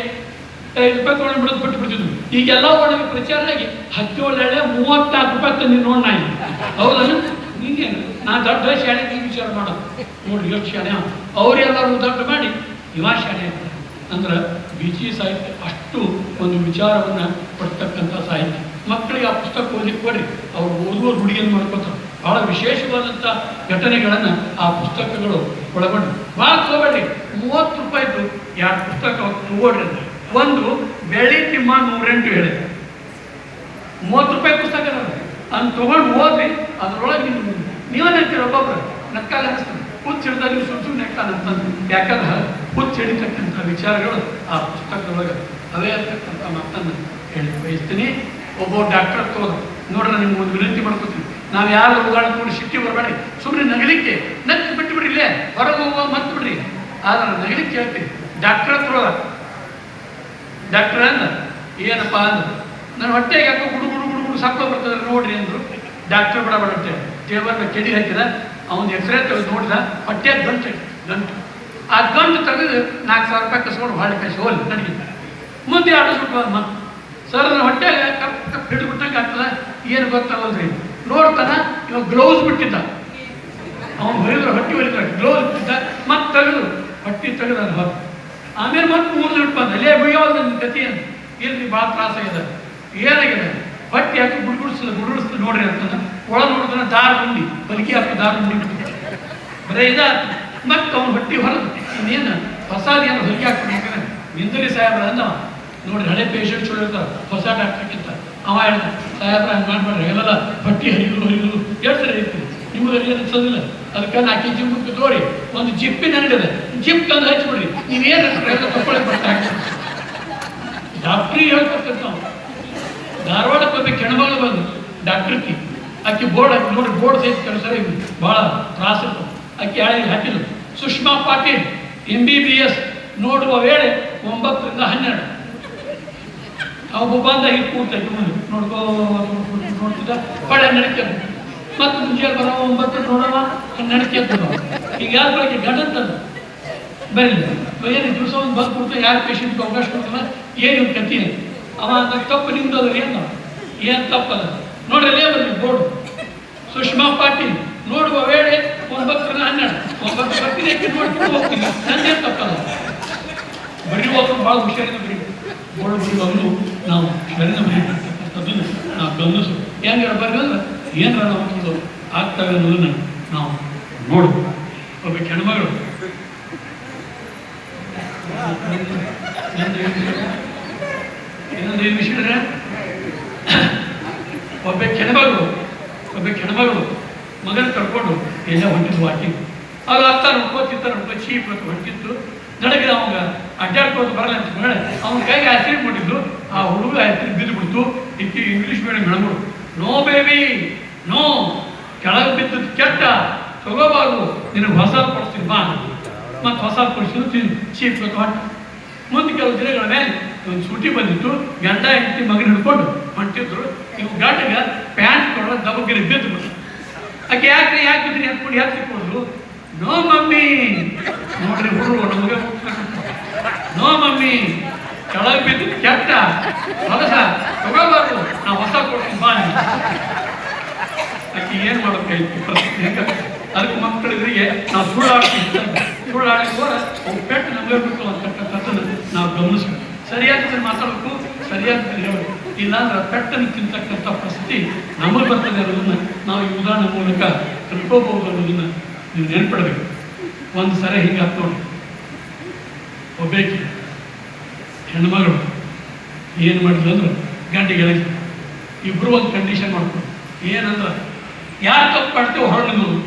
5 ರೂಪಾಯಿ ತೊಗೊಂಡು ಬಿಡೋದು ಬಿಟ್ಟು ಬಿಡ್ತಿದ್ವು. ಈಗೆಲ್ಲ ಓಣಿಗೆ ಪ್ರಚಾರ ಆಗಿ 17 34 ರೂಪಾಯಿ ತಂದು ನೋಡ್ ನಾ ಹೌದನು. ಹಿಂಗೇನು ನಾ ದೊಡ್ಡ ಶಾಲೆ ನೀವು ವಿಚಾರ ಮಾಡೋದು ನೋಡಿ ಎಷ್ಟು ಶಾಲೆ ಅವರೆಲ್ಲರೂ ದೊಡ್ಡ ಮಾಡಿ ಇವ ಶಾಲೆ ಅಂದ್ರೆ ಬೀಚಿ ಸಾಹಿತ್ಯ ಅಷ್ಟು ಒಂದು ವಿಚಾರವನ್ನು ಪಡ್ತಕ್ಕಂಥ ಸಾಹಿತ್ಯ. ಮಕ್ಕಳಿಗೆ ಆ ಪುಸ್ತಕ ಓದಲಿಕ್ಕೆ ಕೊಡ್ರಿ, ಅವ್ರು ಓದುವ ರೂಢಿಯನ್ನು ಮಾಡ್ಕೋತಾರೆ. ಬಹಳ ವಿಶೇಷವಾದಂಥ ಘಟನೆಗಳನ್ನು ಆ ಪುಸ್ತಕಗಳು ಒಳಗೊಂಡು. ಭಾಳ ತಗೋಬೇಡ್ರಿ, 30 ರೂಪಾಯಿದು 2 ಪುಸ್ತಕ ತಗೋಡ್ರಿ ಅಂದ್ರೆ. ಒಂದು ಬೆಳ್ಳಿ ತಿಮ್ಮ 108 ಹೇಳಿ 30 ರೂಪಾಯಿ ಪುಸ್ತಕ ಅದನ್ನು ತೊಗೊಂಡು ಓದ್ರಿ. ಅದರೊಳಗೆ ನೀವೇ ನೆಕ್ತೀರ ಒಬ್ಬೊಬ್ರು ನಕ್ಕಾಲ ಅನಿಸ್ತಾರೆ. ಹುಚ್ಚು ಹಿಡಿದಾಗ ನೀವು ಸುಮ್ಮನೆ ನೆಕ್ಕಾನಂತಂದು. ಯಾಕಂದ್ರೆ ಹುಚ್ಚು ಹಿಡಿತಕ್ಕಂಥ ವಿಚಾರಗಳು ಆ ಪುಸ್ತಕದೊಳಗೆ ಅವೇ ಇರ್ತಕ್ಕಂಥ ಮಾತನ್ನು ಹೇಳಿ ಬಯಸ್ತೀನಿ. ಒಬ್ಬ ಡಾಕ್ಟರ್ ತೋರು ನೋಡ್ರಿ, ನಿಮ್ಗೆ ಒಂದು ವಿನಂತಿ ಮಾಡ್ಕೊತೀವಿ. ನಾವು ಯಾರು ಉದಾಹರಣೆ ಸಿಟ್ಟಿ ಬರಬೇಡಿ, ಸುಮ್ಮನೆ ನಗಲಿಕ್ಕೆ ನಗ್ಗಿ ಬಿಟ್ಟು ಬಿಡ್ರಿ, ಇಲ್ಲೇ ಹೊರಗೆ ಹೋಗುವ ಮತ್ತೆ ಬಿಡ್ರಿ. ಆದ್ರೆ ನಗಲಿಕ್ಕೆ ಹೇಳ್ತೀವಿ. ಡಾಕ್ಟರ್ ಹತ್ರ ಡಾಕ್ಟರ್ ಅಂದ ಏನಪ್ಪ ಅಂದ್ರೆ ನನ್ನ ಹೊಟ್ಟೆಗೆ ಯಾಕೋ ಗುಡು ಗುಡು ಗುಡು ಗುಡು ಸಾಕೋ ಬರ್ತದೆ ನೋಡ್ರಿ ಅಂದರು. ಡಾಕ್ಟರ್ ಬಡ ಬಡಟ್ಟೆ ಟೇಬಲ್ ಕೆಡಿ ಹಾಕಿದ, ಅವನು ಎಕ್ಸ್ರೇ ತೆಗೆದು ನೋಡಿದ, ಹೊಟ್ಟೆ ಗಂಟು ಆ ಗಂಟು ತೆಗೆದು 4,000 ರೂಪಾಯಿ ಕಸ್ಕೊಂಡು ಹೊಳೆ ಕಳಿಸಿ ಹೋಲಿ ನನಗೆ ಮುಂದೆ ಆಡಿಸ್ಬಿಟ್ಟು ಮತ್ತೆ ಸರ್ ನನ್ನ ಹೊಟ್ಟೆಗೆ ಕಪ್ ಹಿಡಿದ್ಬಿಟ್ಟಂಗೆ ಆಗ್ತದ. ಏನು ಗೊತ್ತಾಗಲ್ರಿ ನೋಡ್ತಾನ, ಇವಾಗ ಗ್ಲೌಸ್ ಬಿಟ್ಟಿದ್ದ, ಅವ್ನು ಹೊರಿದ್ರೆ ಹೊಟ್ಟೆ ಹೊರಿದ್ರೆ ಗ್ಲೌಸ್ ಬಿಟ್ಟಿದ್ದ, ಮತ್ತೆ ತೆಗೆದು ಹೊಟ್ಟೆ ತೆಗೆದ ಹೊತ್ತು. ಆಮೇಲೆ ಮತ್ತೆ 3 ದಿನ ಬಂದ ಅಲ್ಲೇ ಬಿಯ್ಯೋದು ನನ್ನ ಗತಿ ಅಂತ. ಇಲ್ಲಿ ಭಾಳ ತ್ರಾಸಾಗಿದೆ, ಏನಾಗಿದೆ ಹೊಟ್ಟೆ ಹಾಕಿ ಗುಡುಗುಡಿಸ್ತದೆ ನೋಡ್ರಿ ಅಂತಂದ. ಒಳ ನೋಡಿದ್ರೆ ದಾರ ಉಂಡಿ ಬಲಿಕೆ ಹಾಕಿ ದಾರ ಉಂಡಿ ಬರೀ ಇದಾಯ್ತು. ಮತ್ತೆ ಅವ್ನು ಹೊಟ್ಟೆ ಹೊರದು ಇನ್ನೇನು ಹೊಸಾದೇನು ಹೊಲಿಗೆ ಹಾಕ್ಬಿಟ್ಟು ನಿಂದಲಿ ಸಾಹೇಬ್ರ ಅಂದ ನೋಡ್ರಿ, ಹಳೆ ಪೇಷಂಟ್ಸ್ ಇರ್ತಾರೆ ಹೊಸ ಡಾಕ್ಟರ್ಗಿಂತ. ಅವ ಹೇಳ್ದ, ಸಾಹೇಬ್ರ ಹಂಗೆ ಮಾಡ್ಬೇಡ್ರಿ, ಎಲ್ಲ ಹೊಟ್ಟೆ ಹರಿದು ಎಷ್ಟು ಸರಿ ಇರ್ತೀರಿ ನಿಮ್ಗೆ ಏನು ಅನ್ಸೋದಿಲ್ಲ. ಅದಕ್ಕೆ 4 kg ಜಿಪ್ಪು ತೋರಿ ಒಂದು ಜಿಪ್ಪಿನ ಅಂಗಡಿ ಜಿಪ್ ತಂದು ಹಚ್ಬಿಡ್ರಿ, ನೀವೇನು ತಗೊಳ್ಳಿ ಬರ್ತಾರೆ. ಡಾಕ್ಟ್ರಿಗೆ ಹೇಳ್ಕೊಡ್ತೇವೆ ನಾವು. ಧಾರವಾಡಕ್ಕೆ ಹೋಗ್ಬೇಕು, ಹೆಣ್ಮಗಳು ಬಂದು ಡಾಕ್ಟ್ರಿಗೆ ಆಕೆ ಬೋರ್ಡ್ ಹಾಕಿ ನೋಡಿ, ಬೋರ್ಡ್ ಸಹಿತ ಕೆಲಸ ಭಾಳ ತ್ರಾಸ ಇರ್ತದೆ. ಆಕೆ ಹಾಕಿದ್ರು ಸುಷ್ಮಾ ಪಾಟೀಲ್ MBBS ನೋಡುವ ವೇಳೆ 9 ರಿಂದ 12 ಅವು ಬಂದ ಇಲ್ಲಿ ಕೂರ್ತೈತಿ ಮುಂದೆ ನೋಡ್ತಿದ್ದ ಪಡೆ ನಡೀತೇವೆ. ಮತ್ತು ಮುಂಚೆಯಲ್ಲಿ ಬರೋ 9 ನೋಡೋಣ ನಡೀತೇವೆ. ಈಗ ಯಾರ ಬಗ್ಗೆ ಗಂಡಂತಂದು ಬರಲಿ ಏನು ದಿವಸ ಒಂದು ಬಂದು ಕೊಡ್ತಾರೆ, ಯಾರು ಪೇಷಂಟ್ಗೆ ಅವಕಾಶ ಕೊಡ್ತಾರ, ಏನು ಕತಿ ಅವ ಅಂತ ತಪ್ಪು ನಿಮ್ದು ಅದ್ರ ಏನು ತಪ್ಪಲ್ಲ ನೋಡ್ರಿ. ಅಲ್ಲೇ ಬರಲಿ ಬೋರ್ಡು ಸುಷ್ಮಾ ಪಾಟೀಲ್ ನೋಡುವ ವೇಳೆ 9 ರಿಂದ 12 9 ಬರ್ತೀನಿ ಯಾಕೆ ನೋಡ್ಕೊಂಡು ಹೋಗ್ತೀನಿ, ನಂದೇನು ತಪ್ಪಲ್ಲ. ಬರೆಯುವಾಗಲೂ ಭಾಳ ಹುಷಾರಿಂದ ಬರೀ ಬೋರ್ಡ್ ಬರೆಯುವಾಗಲೂ ನಾವು ಹುಷಾರಿಂದ ಬರೀತಕ್ಕಂಥದ್ದನ್ನು ನಾವು ಗಮನಿಸು. ಹೆಂಗೆ ಬರ್ರಿ ಅಂದ್ರೆ ಏನಾರ ನಾವು ಆಗ್ತವೆ ಅನ್ನೋದನ್ನು ನಾವು ನೋಡ್ಬೋದು. ಒಬ್ಬ ಹೆಣ್ಮಗಳು ಏನಂದ್ರೆ ಏನು ವಿಷಯ ಒಬ್ಬ ಹೆಣ್ಮಗಳು ಮಗನ ಕರ್ಕೊಂಡು ಎಲ್ಲ ಹೊಂಟಿದ್ದು ವಾಕಿಂಗ್. ಅದು ಅರ್ಥ ನೋಡ್ಕೋತಿತ್ತ ಚೀಪ್ ಅಂತ ಹೊಂಟಿತ್ತು. ನಡಗಿದ ಅವಾಗ ಅಡ್ಡಾಡ್ಕೋದು ಬರಲ್ಲ ಅಂತ ಹೇಳಿ ಅವನ ಕೈಗೆ ಆಕ್ಸಿಡೆಂಟ್ ಮಾಡಿದ್ದು. ಆ ಹುಡುಗ ಆಕ್ಸಿಡೆಂಟ್ ಬಿದ್ದು ಬಿಡ್ತು. ಇಕ್ಕಿ ಇಂಗ್ಲೀಷ್ ಮೀಡಿಯಂ ಹೇಳಬಹುದು, ನೋ ಬೇಬಿ ನೋ, ಕೆಳಗೆ ಬಿದ್ದದ್ದು ಕೆಟ್ಟ, ತಗೋಬಾರ್ದು, ನಿನಗೆ ಹೊಸ ಕೊಡಿಸ್ತೀನಿ ಬಾ. ಮತ್ತು ಹೊಸ ಕೊಡಿಸಿದ್ರು ಚೀಪ್ ಹೊಂಟ. ಮುಂದೆ ಕೆಲವು ದಿನಗಳ ಮೇಲೆ ಒಂದು ಸೂಟಿ ಬಂದಿತ್ತು. ಗಂಡ ಹೆಂಡತಿ ಮಗನ ಹಿಡ್ಕೊಂಡು ಹೊಂಟಿದ್ರು. ಇವು ಗಂಡಗ ಪ್ಯಾಂಟ್ ಕೊಡೋ ದಬಗಿರಿ ಬಿದ್ದು ಬಿಟ್ಟು ಆಕೆ ಯಾಕೆ ಬಿದ್ರಿ ಅಂದ್ಕೊಂಡು ಯಾಕೆ ಕೊಡೋದು. ನೋ ಮಮ್ಮಿ ನೋಡ್ರಿ ಹುಡುಗರು ನಮಗೆ ನೋ ಮಮ್ಮಿ, ಕೆಳಗೆ ಬಿದ್ದು ಕೆಟ್ಟ, ಹೊಲಸ, ತಗೋಬಾರ್ದು, ನಾವು ಹೊಸ ಕೊಡ್ತೀನಿ ಬಾ. ಆಕೆ ಏನು ಮಾಡೋದು? ಅದಕ್ಕೆ ಮಕ್ಕಳಿದ್ರಿಗೆ ನಾವು ಸುಳ್ಳಾಡಿಗೆ ಹೋದ ಅವು ಪೆಟ್ಟು ನಮಗೆ ಬಿಟ್ಟು ಅಂತಕ್ಕಂಥದ್ದನ್ನು ನಾವು ಗಮನಿಸ್ಬೇಕು. ಸರಿಯಾದ ಮಾತಾಡಬೇಕು, ಸರಿಯಾದ ಹೇಳಬೇಕು. ಇಲ್ಲಾಂದ್ರೆ ಪೆಟ್ಟನ್ನು ತಿಂತಕ್ಕಂಥ ಪರಿಸ್ಥಿತಿ ನಮಗೆ ಬರ್ತದೆ ಅನ್ನೋದನ್ನು ನಾವು ಈ ಉದಾಹರಣೆ ಮೂಲಕ ತಿಳ್ಕೋಬಹುದು ಅನ್ನೋದನ್ನು ನೀವು ನೆನ್ಪಿಡ್ಬೇಕು. ಒಂದು ಸರಿ ಹಿಂಗೆ ನೋಡಿ, ಒಬ್ಬೇಕಿ ಹೆಣ್ಮಗಳು ಏನು ಮಾಡಿದ್ರು ಅಂದ್ರೆ ಗಂಟೆಗೆ ಎಳಗಿ ಇಬ್ಬರು ಒಂದು ಕಂಡೀಷನ್ ಮಾಡ್ಕೊಂಡು ಏನಂದ್ರೆ ಯಾರು ತಪ್ಪು ಮಾಡ್ತೀವಿ ಹೊರಗೆ ನಿಂದು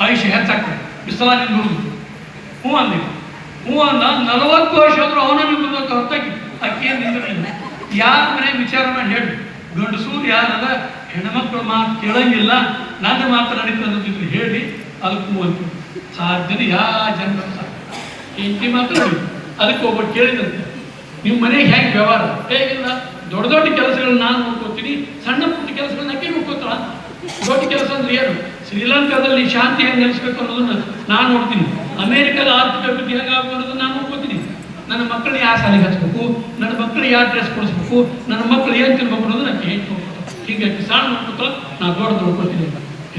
ಆಯುಷ್ಯ ಹೆಚ್ಚಾಗ್ತದೆ ಬಿಸಲ ನಿಂದು ಹ್ಞೂ ಅಂದಿಲ್ಲ ಹ್ಞೂ ಅಂದ 40 ವರ್ಷ ಆದರೂ ಅವನ ನಿಂದು ಹೊರತಾಗಿ ಅಕ್ಕಿ ಏನು ನಿಂದಿರಲಿಲ್ಲ ಯಾರ ಮನೆ ವಿಚಾರ ಮಾಡಿ ಹೇಳಿ ಗಂಡಸೂರು ಯಾರದ ಹೆಣ್ಮಕ್ಳು ಮಾತು ಕೇಳಂಗಿಲ್ಲ ನನ್ನ ಮಾತು ನಡೀತದೆ ಅನ್ನೋದಿದ್ರು ಹೇಳಿ ಅದಕ್ಕೆ ಹ್ಞೂ ಅಂತ ಸಾಧ್ಯನೇ ಯಾವ ಜನ ಹೆಂಡತಿ ಮಾತ್ರ ನೋಡಿ ಅದಕ್ಕೆ ಒಬ್ಬರು ಕೇಳಿದಂತೆ ನಿಮ್ಮ ಮನೆಗೆ ಹೇಗೆ ವ್ಯವಹಾರ ಹೇಗಿಲ್ಲ ದೊಡ್ಡ ದೊಡ್ಡ ಕೆಲಸಗಳನ್ನ ನಾನು ನೋಡ್ಕೋತೀನಿ ಸಣ್ಣ ಪುಟ್ಟ ಕೆಲಸಗಳನ್ನ ಅಕ್ಕಿ ನೋಡ್ಕೋತಾಳ ದೊಡ್ಡ ಕೆಲಸ ಅಂದ್ರೆ ಏನು ಶ್ರೀಲಂಕಾದಲ್ಲಿ ಶಾಂತಿ ಹೆಂಗೆ ನೆಲೆಸ್ಬೇಕು ಅನ್ನೋದನ್ನ ನಾನು ನೋಡ್ತೀನಿ ಅಮೇರಿಕದ ಆರ್ಥಿಕ ಅಭಿವೃದ್ಧಿ ಹೇಗಾಗಬೇಕು ಅನ್ನೋದನ್ನ ನಾನು ನೋಡ್ಕೋತೀನಿ ನನ್ನ ಮಕ್ಕಳಿಗೆ ಯಾವ ಶಾಲೆಗೆ ಹಚ್ಬೇಕು ನನ್ನ ಮಕ್ಕಳಿಗೆ ಯಾವ ಡ್ರೆಸ್ ಕೊಡಿಸ್ಬೇಕು ನನ್ನ ಮಕ್ಕಳು ಏನು ತಿನ್ಬೇಕು ಅನ್ನೋದು ನನಗೆ ಹೇಗೆ ನೋಡ್ಕೊತಾರೆ ಹೀಗಾಗಿ ಸಣ್ಣ ನೋಡ್ಕೊತಾಳ ನಾನು ದೊಡ್ಡದು ನೋಡ್ಕೊತೀನಿ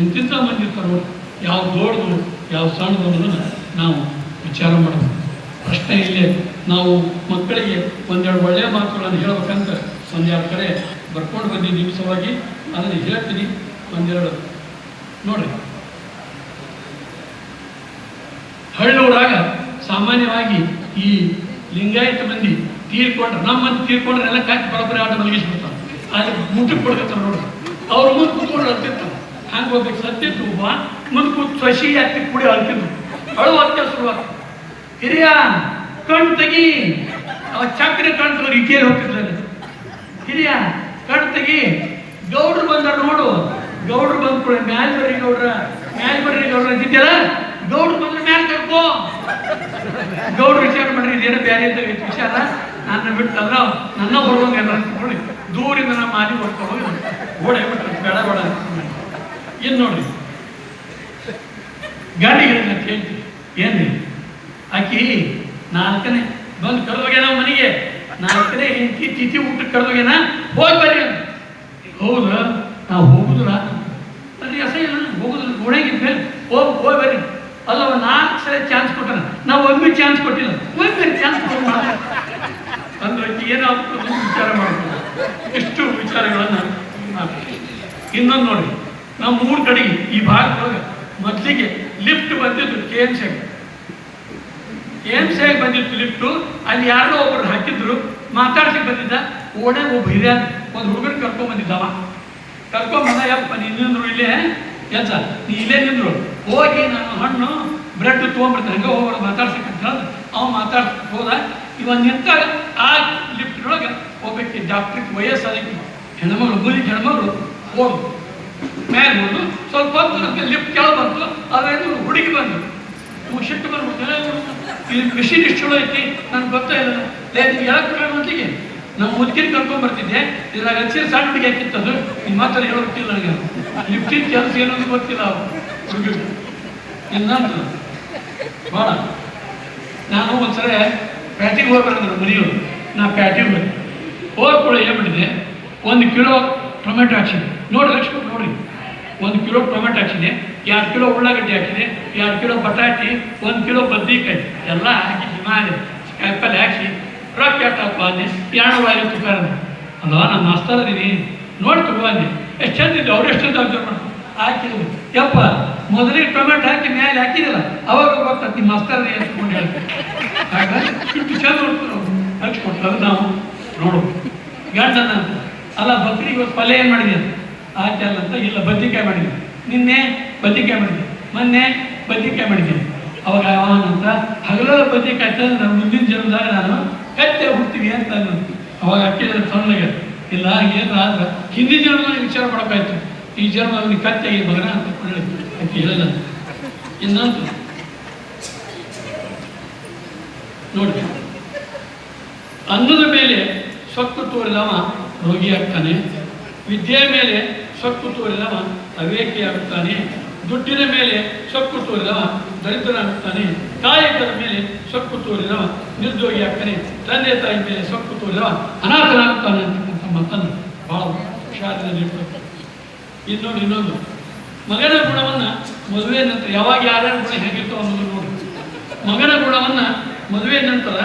ಎಂತಿಂತ ಮಂದಿ ಇರ್ತಾರೋ ಯಾವ ದೊಡ್ಡದು ಯಾವ ಸಣ್ಣದು ಅನ್ನೋದನ್ನ ನಾವು ವಿಚಾರ ಮಾಡಬೇಕು ಪ್ರಶ್ನೆ ಇಲ್ಲೇ ನಾವು ಮಕ್ಕಳಿಗೆ ಒಂದೆರಡು ಒಳ್ಳೆಯ ಮಾತುಗಳನ್ನು ಹೇಳ್ಬೇಕಂತ ಒಂದೆರಡು ಕಡೆ ಬರ್ಕೊಂಡು ಬಂದಿದ್ದು ನಿಮಿಷವಾಗಿ ಅದನ್ನು ಹೇಳ್ತೀನಿ ಒಂದೆರಡು ನೋಡ್ರಿ ಹಳ್ಳೂರಾಗ ಸಾಮಾನ್ಯವಾಗಿ ಈ ಲಿಂಗಾಯತ ಮಂದಿ ತೀರ್ಕೊಂಡ್ರೆ ನಮ್ಮ ಮಂದಿ ತೀರ್ಕೊಂಡ್ರೆ ಎಲ್ಲ ಕಾಕಿ ಬರೋಬ್ಬರಿ ಆಟ ಮಲಗಿಸ್ಬಿಡ್ತಾರೆ ಅಲ್ಲಿ ಮುಟ್ಟಕ್ಕೆ ಕೊಡ್ತಾರೆ ನೋಡ್ರಿ ಅವ್ರು ಮುಂದೆ ಕೂತ್ಕೊಂಡು ಅಳ್ತಿರ್ತಾರೆ ಹಂಗೆ ಹೋಗ್ಬೇಕು ಸತ್ತಿತ್ತು ಒಬ್ಬ ಮುಂದೆ ಕೂತ್ ಸಸಿ ಹತ್ತಿ ಕುಡಿ ಅಳ್ತಿದ್ರು ಅಳು ಅತ್ಯ ಶುರುವಾಗ್ತದೆ ಹಿರಿಯ ಕಣ್ ತೆಗಿ ಅವ ಚಕ್ರೆ ಕಣ್ ತಗೊಂಡು ಇಟೇಲಿ ಹೋಗ್ತಿರ್ತಾನೆ ಹಿರಿಯ ಕಣ್ ತೆಗಿ ಗೌಡ್ರು ಬಂದಾರ ನೋಡು ಗೌಡ್ರು ಬಂದ್ಕೊಳ್ಳಿ ಮ್ಯಾಲ್ ಬರ್ರಿ ಗೌಡ್ರ ಅಂತಿದ್ಯಲ್ಲ ಗೌಡ್ರು ಬಂದ್ರೆ ಮ್ಯಾಲ್ ಕರ್ಕೋ ಗೌಡ್ರು ವಿಚಾರ ಮಾಡ್ರಿ ಇದೇನೋ ಬೇರೆ ಅಂತ ವಿಚಾರ ನನ್ನ ಬಿಟ್ಟಲ್ಲ ನನ್ನ ಹೊರವಂಗ ಎಲ್ಲ ನೋಡಿ ದೂರಿಂದ ನಮ್ಮ ಮಾಲಿ ಹೊಡ್ಕೊಂಡು ಓಡೇ ಬಿಟ್ರೆ ಬೇಡ ಬೇಡ ಏನು ನೋಡ್ರಿ ಗಾಡಿಗಳಿಂದ ಹೇಳ್ತೀವಿ ಏನ್ರಿ ಆಕಿ ನಾಲ್ಕನೇ ಬಂದು ಕರೆದೋಗ್ಯಾನ ಮನೆಗೆ ನಾಲ್ಕನೇ ಹೆಂಡತಿ ತಿಥಿ ಊಟಕ್ಕೆ ಕರೆದೋಗ್ಯಾನ ಹೋಗಿ ಬರ್ರಿ ಹೌದಾ ನಾವು ಹೋಗುದಿಲ್ಲ ಅಲ್ಲಿ ಅಸಹ್ಯ ಹೋಗುದಿಲ್ಲ ಗುಣಗಿದ್ಮೇಲೆ ಹೋಗಿ ಬರ್ರಿ ಅಲ್ಲ 4 ಸಲ ಚಾನ್ಸ್ ಕೊಟ್ಟಾನ ನಾವು ಒಮ್ಮೆ ಚಾನ್ಸ್ ಕೊಟ್ಟಿಲ್ಲ ಒಮ್ಮೆ ಚಾನ್ಸ್ ಕೊಟ್ಟು ಅಂದ್ರೆ ಏನಾಗ್ತದೆ ವಿಚಾರ ಮಾಡ್ಬೋದು ಇಷ್ಟು ವಿಚಾರಗಳನ್ನು ಇನ್ನೊಂದು ನೋಡಿ ನಾವು 3 ಕಡೆಗೆ ಈ ಭಾಗದೊಳಗೆ ಮೊದಲಿಗೆ ಲಿಫ್ಟ್ ಬಂದಿದ್ದು KMC ಬಂದಿತ್ತು ಲಿಫ್ಟು ಅಲ್ಲಿ ಯಾರೋ ಒಬ್ಬರು ಹಾಕಿದ್ರು ಮಾತಾಡ್ಸಕ್ಕೆ ಬಂದಿದ್ದ ಓಣೆ ಒಬ್ಬ ಹಿರಿಯ ಒಂದು ಹುಡುಗರು ಕರ್ಕೊಂಡ್ಬಂದಿದ್ದವ ಕರ್ಕೊಂಡ್ಬಂದ ಯಪ್ಪ ನೀನು ನಿಂದ್ರು ಇಲ್ಲೇ ಎಲ್ಸ ನೀ ಇಲ್ಲೇ ನಿಂದ್ರು ಹೋಗಿ ನಾನು ಹಣ್ಣು ಬ್ರೆಡ್ ತೊಗೊಂಡ್ಬಿಡ್ತೇನೆ ಹಂಗೆ ಹೋಗೋದು ಮಾತಾಡ್ಸಕ್ಕಂತ ಅವ ಮಾತಾಡ್ಸಕ್ಕೆ ಹೋದ ಇವನ್ ನಿಂತಾಗ ಆ ಲಿಫ್ಟ್ನೊಳಗೆ ಹೋಗ್ಬೇಕು ಡಾಕ್ಟ್ರಿಗೆ ವಯಸ್ಸಾದಕ್ಕೆ ಹೆಣ್ಮಗಳು ಬುಲಿ ಹೆಣ್ಮಗಳು ಹೋದು ಮೇಲೆ ಹೋದು ಸ್ವಲ್ಪ ಹೊತ್ತು ಲಿಫ್ಟ್ ಕೆಳಗೆ ಬಂತು ಅದ್ರಿಂದ ಹುಡುಗಿ ಬಂದು ಶಿಟ್ಟು ಬಂದ್ಬಿಡ್ತೇನೆ ಇಲ್ಲಿ ಮಿಷಿನ್ ಇಷ್ಟು ಚಲೋ ಐತಿ ನನಗೆ ಗೊತ್ತಾಯಿಲ್ಲ ಯಾಕೆ ಮೊದಲಿಗೆ ನಾವು ಮುದುಕಿನ ಕರ್ಕೊಂಡ್ ಬರ್ತಿದ್ದೆ ಇದ್ರಾಗ ಹಚ್ಚಿರ ಸಣ್ಣ ಹುಡುಗಿ ಹಾಕಿತ್ತದು ನಿಮ್ಮ ಮಾತಲ್ಲಿ ಹೇಳೋ ಗೊತ್ತಿಲ್ಲ ನನಗೆ ಲಿಫ್ಟಿನ ಕೆಲಸ ಏನೋದು ಗೊತ್ತಿಲ್ಲ ಹುಡುಗಿ ಇನ್ನಂತ ಭಾಳ ನಾನು ಒಂದ್ಸಲ ಪ್ಯಾಟಿಗೆ ಹೋಗ್ಬಾರ್ದು ಮನೆಯವರು ನಾ ಪ್ಯಾಟಿಗೆ ಹೋಗ್ಕೊಳ್ಳೋ ಹೇಳ್ಬಿಟ್ಟಿದೆ 1 ಕಿಲೋ ಟೊಮೆಟೊ ಹಾಕ್ಸಿದೆ ನೋಡಿ ಲಕ್ಷ್ಮಿ ನೋಡಿ 1 ಕಿಲೋ ಟೊಮೆಟೊ ಹಾಕ್ಸಿದೆ 2 ಕಿಲೋ ಉಳ್ಳಾಗಡ್ಡಿ ಹಾಕಿದೆ 2 ಕಿಲೋ ಬಟಾಟಿ 1 ಕಿಲೋ ಬದ್ನಿಕಾಯಿ ಎಲ್ಲ ಹಾಕಿ ಹಿಮಾಲಯ ಕಾಯಿಪಲ್ಲೆ ಹಾಕಿ ರೊಕ್ಕ ಎಷ್ಟಪ್ಪ ಅಂದೆ 250 ರೂಪಾಯಿ ಅಲ್ವಾ ನಾನು ಮಾಸ್ತರದೀನಿ ನೋಡಿ ತಗೋ ಅಂದೆ ಎಷ್ಟು ಚಂದ ಇದ್ದು ಅವ್ರು ಎಷ್ಟು ಅಬ್ಸರ್ವ್ ಮಾಡ್ತಾರೆ ಹಾಕಿದ್ರು ಯಪ್ಪ ಮೊದಲಿಗೆ ಟೊಮೆಟೊ ಹಾಕಿ ಮೇಲೆ ಹಾಕಿದಿಲ್ಲ ಅವಾಗ ಗೊತ್ತಾಗ್ತದೆ ನಿಮ್ಮ ಮಾಸ್ತರದಿ ಅಂತ್ಕೊಂಡು ಹೇಳ್ತೀವಿ ಹಾಗಾಗಿ ಇಷ್ಟು ಚಂದ ನೋಡ್ತಾರೆ ಅವರು ಹಚ್ಕೊಟ್ಟು ಅದು ನಾವು ನೋಡು ಗಂಡನ ಅಲ್ಲ ಬಕ್ರಿಗೆ ಇವತ್ತು ಪಲ್ಯ ಏನು ಮಾಡಿದೆ ಆಚೆ ಅಲ್ಲಂತ ಇಲ್ಲ ಬದ್ನಿಕಾಯಿ ಮಾಡಿದ್ದೆ ನಿನ್ನೆ ಬದ್ನಿಕಾಯಿ ಮಾಡಿದ್ದೆ ಮೊನ್ನೆ ಬದ್ನಿಕಾಯಿ ಮಾಡಿದ್ದೀನಿ ಅವಾಗ ಅವನಂತ ಹಗಲೆಲ್ಲ ಬದ್ನಿಕಾಯಿ ತಂದ್ರೆ ಮುಂದಿನ ಜನ್ಮದಾಗ ನಾನು ಕತ್ತೆ ಹುಡ್ತೀವಿ ಅಂತ ಅವಾಗ ಅಕ್ಕಿದ್ರೆ ಸಣ್ಣಗೆ ಇಲ್ಲ ಏನು ಆದ್ರೆ ಹಿಂದಿನ ಜನ್ಮದಾಗ ವಿಚಾರ ಮಾಡೋಕ್ಕಾಯ್ತು ಈ ಜನ್ಮ ಅವನಿಗೆ ಕತ್ತೆ ಮಗನ ಅಂತ ಅಕ್ಕಿ ಹೇಳಲ್ಲ ಇನ್ನಂತೂ ನೋಡಿ ಅನ್ನದ ಮೇಲೆ ಸೊಕ್ಕು ತೋರಿದವ ರೋಗಿಯಾಗ್ತಾನೆ ವಿದ್ಯೆಯ ಮೇಲೆ ಸೊಕ್ಕು ತೋರಿದವ ಅವೇಕಿಯಾಗುತ್ತಾನೆ ದುಡ್ಡಿನ ಮೇಲೆ ಸೊಕ್ಕು ತೋರಿದವ ದರಿದ್ರನಾಗುತ್ತಾನೆ ಕಾಯಕದ ಮೇಲೆ ಸೊಕ್ಕು ತೋರಿದವ ನಿರ್ದೋಗಿ ಆಗ್ತಾನೆ ತಂದೆ ತಾಯಿ ಮೇಲೆ ಸೊಕ್ಕು ತೋರಿದವ ಅನಾಥನಾಗುತ್ತಾನೆ ಅಂತಕ್ಕಂಥ ಮಾತನ್ನು ಬಹಳ ಹುಷಾರಿನಲ್ಲಿ ಇರ್ಬೇಕು ಇನ್ನೊಂದು ಮಗನ ಗುಣವನ್ನು ಮದುವೆ ನಂತರ ಯಾವಾಗ ಯಾರ್ಯಾರ ಗುಣ ಹೇಗಿರ್ತೋ ಅನ್ನೋದು ನೋಡಿ ಮಗನ ಗುಣವನ್ನು ಮದುವೆ ನಂತರ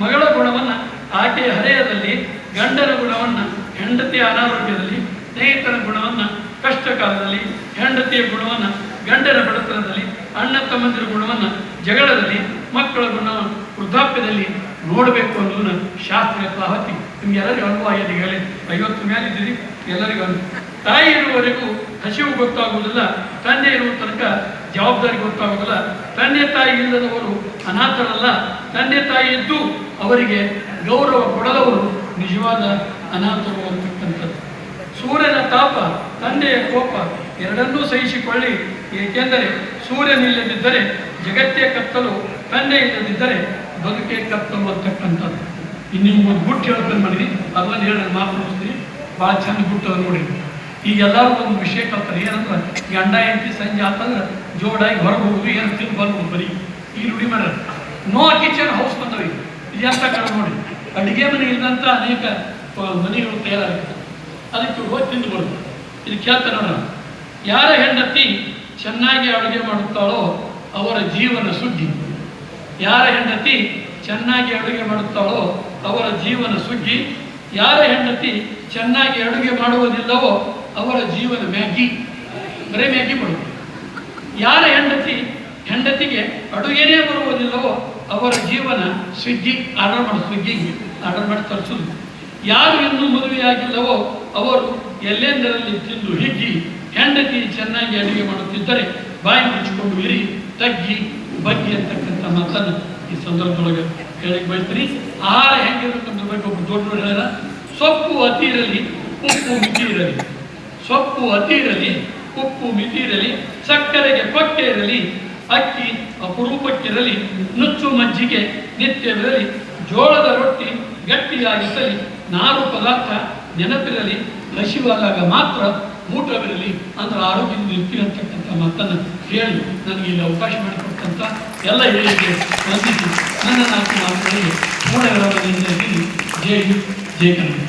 ಮಗಳ ಗುಣವನ್ನು ಆಕೆಯ ಹರೆಯದಲ್ಲಿ ಗಂಡನ ಗುಣವನ್ನು ಹೆಂಡತಿಯ ಅನಾರೋಗ್ಯದಲ್ಲಿ ಸ್ನೇಹಿತರ ಗುಣವನ್ನು ಕಷ್ಟ ಕಾಲದಲ್ಲಿ ಹೆಂಡತಿಯ ಗುಣವನ್ನು ಗಂಡನ ಬಡತನದಲ್ಲಿ ಅಣ್ಣ ತಮ್ಮಂದಿರ ಗುಣವನ್ನು ಜಗಳದಲ್ಲಿ ಮಕ್ಕಳ ಗುಣವನ್ನು ವೃದ್ಧಾಪ್ಯದಲ್ಲಿ ನೋಡಬೇಕು ಅನ್ನೋದನ್ನ ಶಾಸ್ತ್ರ ಪಾವತಿ ನಿಮ್ಗೆಲ್ಲರಿಗೂ ಅನುಭವ ಆಗಿದೆ. ಈಗಾಗಲೇ 50 ಮೇಲೆ ಇದ್ದೀರಿ, ಎಲ್ಲರಿಗೂ ಅನುಭವ. ತಾಯಿ ಇರುವವರೆಗೂ ಹಸಿವು ಗೊತ್ತಾಗುವುದಿಲ್ಲ, ತಂದೆ ಇರುವ ತನಕ ಜವಾಬ್ದಾರಿ ಗೊತ್ತಾಗುವುದಿಲ್ಲ. ತಂದೆ ತಾಯಿ ಇಲ್ಲದವರು ಅನಾಥರಲ್ಲ, ತಂದೆ ತಾಯಿ ಇದ್ದು ಅವರಿಗೆ ಗೌರವ ಕೊಡದವರು ನಿಜವಾದ ಅನಾಥರು ಅಂತಕ್ಕಂಥದ್ದು. ಸೂರ್ಯನ ತಾಪ, ತಂದೆಯ ಕೋಪ ಎರಡನ್ನೂ ಸಹಿಸಿಕೊಳ್ಳಿ. ಏಕೆಂದರೆ ಸೂರ್ಯನಿಲ್ಲದಿದ್ದರೆ ಜಗತ್ತೇ ಕತ್ತಲು, ತಂದೆ ಇಲ್ಲದಿದ್ದರೆ ಬದುಕೇ ಕತ್ತಲು ಅಂತಕ್ಕಂಥದ್ದು. ಇನ್ನು ಒಂದು ಗುಟ್ಟು ಹೇಳ್ಕೊಂಡು ಮಾಡಿದ್ರಿ, ಅದನ್ನು ಹೇಳಿ ನಾನು ಮಾತನಾಡ್ತೀನಿ. ಭಾಳ ಚಂದ ಗುಟ್ಟು ಅದು ನೋಡಿ. ಈಗ ಎಲ್ಲರೂ ಒಂದು ವಿಷಯ ಕಲ್ತಾರೆ, ಏನಂದ್ರೆ ಗಂಡ ಹೆಂಡತಿ ಸಂಜೆ ಆತಂದ್ರೆ ಜೋಡಾಗಿ ಹೊರಗೆ ಹೋಗುದು, ಏನು ತಿಂದು ಬಂದು ಬರೀ ಈಗ ರೂಢಿ ಮಾಡ್ಯಾರ. ನೋ ಕಿಚನ್ ಹೌಸ್ ಬಂದವು. ಈಗ ಇದು ಅಂತ ಕಾರಣ ನೋಡಿ, ಅಡುಗೆ ಮನೆ ಇಲ್ಲದಂತ ಅನೇಕ ಮನೆಗಳು ತಯಾರಾಗ್ತದೆ. ಅದಕ್ಕೆ ಹೋಗಿ ತಿಂದು ಬರೋದು. ಇದು ಕೇಳ್ತಾರೆ ನೋಡ, ಯಾರ ಹೆಂಡತಿ ಚೆನ್ನಾಗಿ ಅಡುಗೆ ಮಾಡುತ್ತಾಳೋ ಅವರ ಜೀವನ ಸುಗ್ಗಿ. ಯಾರ ಹೆಂಡತಿ ಚೆನ್ನಾಗಿ ಅಡುಗೆ ಮಾಡುತ್ತಾಳೋ ಅವರ ಜೀವನ ಸುಗ್ಗಿ. ಯಾರ ಹೆಂಡತಿ ಚೆನ್ನಾಗಿ ಅಡುಗೆ ಮಾಡುವುದಿಲ್ಲವೋ ಅವರ ಜೀವನ ಮ್ಯಾಗಿ, ಬರೀ ಮ್ಯಾಗಿ ಮಾಡುವುದು. ಯಾರ ಹೆಂಡತಿಗೆ ಅಡುಗೆನೇ ಬರುವುದಿಲ್ಲವೋ ಅವರ ಜೀವನ ಸ್ವಿಗ್ಗಿ, ಆರ್ಡರ್ ಮಾಡಿ ತರಿಸೋದು. ಯಾರು ಇನ್ನೂ ಮದುವೆಯಾಗಿಲ್ಲವೋ ಅವರು ಎಲ್ಲೆಂದರಲ್ಲಿ ತಿಂದು ಹಿಗ್ಗಿ. ಹೆಂಡತಿ ಚೆನ್ನಾಗಿ ಅಡುಗೆ ಮಾಡುತ್ತಿದ್ದರೆ ಬಾಯಿ ಮುಚ್ಚಿಕೊಂಡು ಇರಿ, ತಗ್ಗಿ ಬಗ್ಗಿ ಅಂತಕ್ಕಂಥ ಮಾತನ್ನು ಈ ಸಂದರ್ಭದೊಳಗೆ ಹೇಳಿಕ್ಕೆ ಬಯಸ್ತೀನಿ. ಆಹಾರ ಹೆಂಗಿರಬೇಕಂತ ಬಗ್ಗೆ ಒಬ್ಬರು ದೊಡ್ಡವರು ಹೇಳಿದ, ಸೊಪ್ಪು ಅತಿ ಇರಲಿ, ಉಪ್ಪು ಮಿತಿ ಇರಲಿ. ಸೊಪ್ಪು ಅತಿ ಇರಲಿ, ಉಪ್ಪು ಮಿತಿ ಇರಲಿ. ಸಕ್ಕರೆಗೆ ಕೊಕ್ಕೆ ಇರಲಿ, ಅಕ್ಕಿ ಅಪರೂಪಕ್ಕಿರಲಿ. ನುಚ್ಚು ಮಜ್ಜಿಗೆ ನಿತ್ಯವಿರಲಿ. ಜೋಳದ ರೊಟ್ಟಿ ಗಟ್ಟಿಯಾಗಿಸಲಿ. ನಾರು ಪದಾರ್ಥ ನೆನಪಿರಲಿ. ಹಸಿವಾದಾಗ ಮಾತ್ರ ಊಟವಿರಲಿ. ಅಂದ್ರೆ ಆರೋಗ್ಯದಿಂದ ಇರ್ತೀವಿ ಅಂತಕ್ಕಂಥ ಮಾತನ್ನು ಹೇಳಿ ನನಗೆ ಇಲ್ಲಿ ಅವಕಾಶ ಮಾಡಿಕೊಟ್ಟಂಥ ಎಲ್ಲ ಹೇಳಿಕೆ ವಂದಿಸಿ ನನ್ನ ನಾಲ್ಕು ಮಾತುಗಳಿಗೆ ಮೂಢ ವಿರಾಮದಿಂದ ಜೈ ಹಿಂದ್, ಜೈ ಕನ್ನಡ.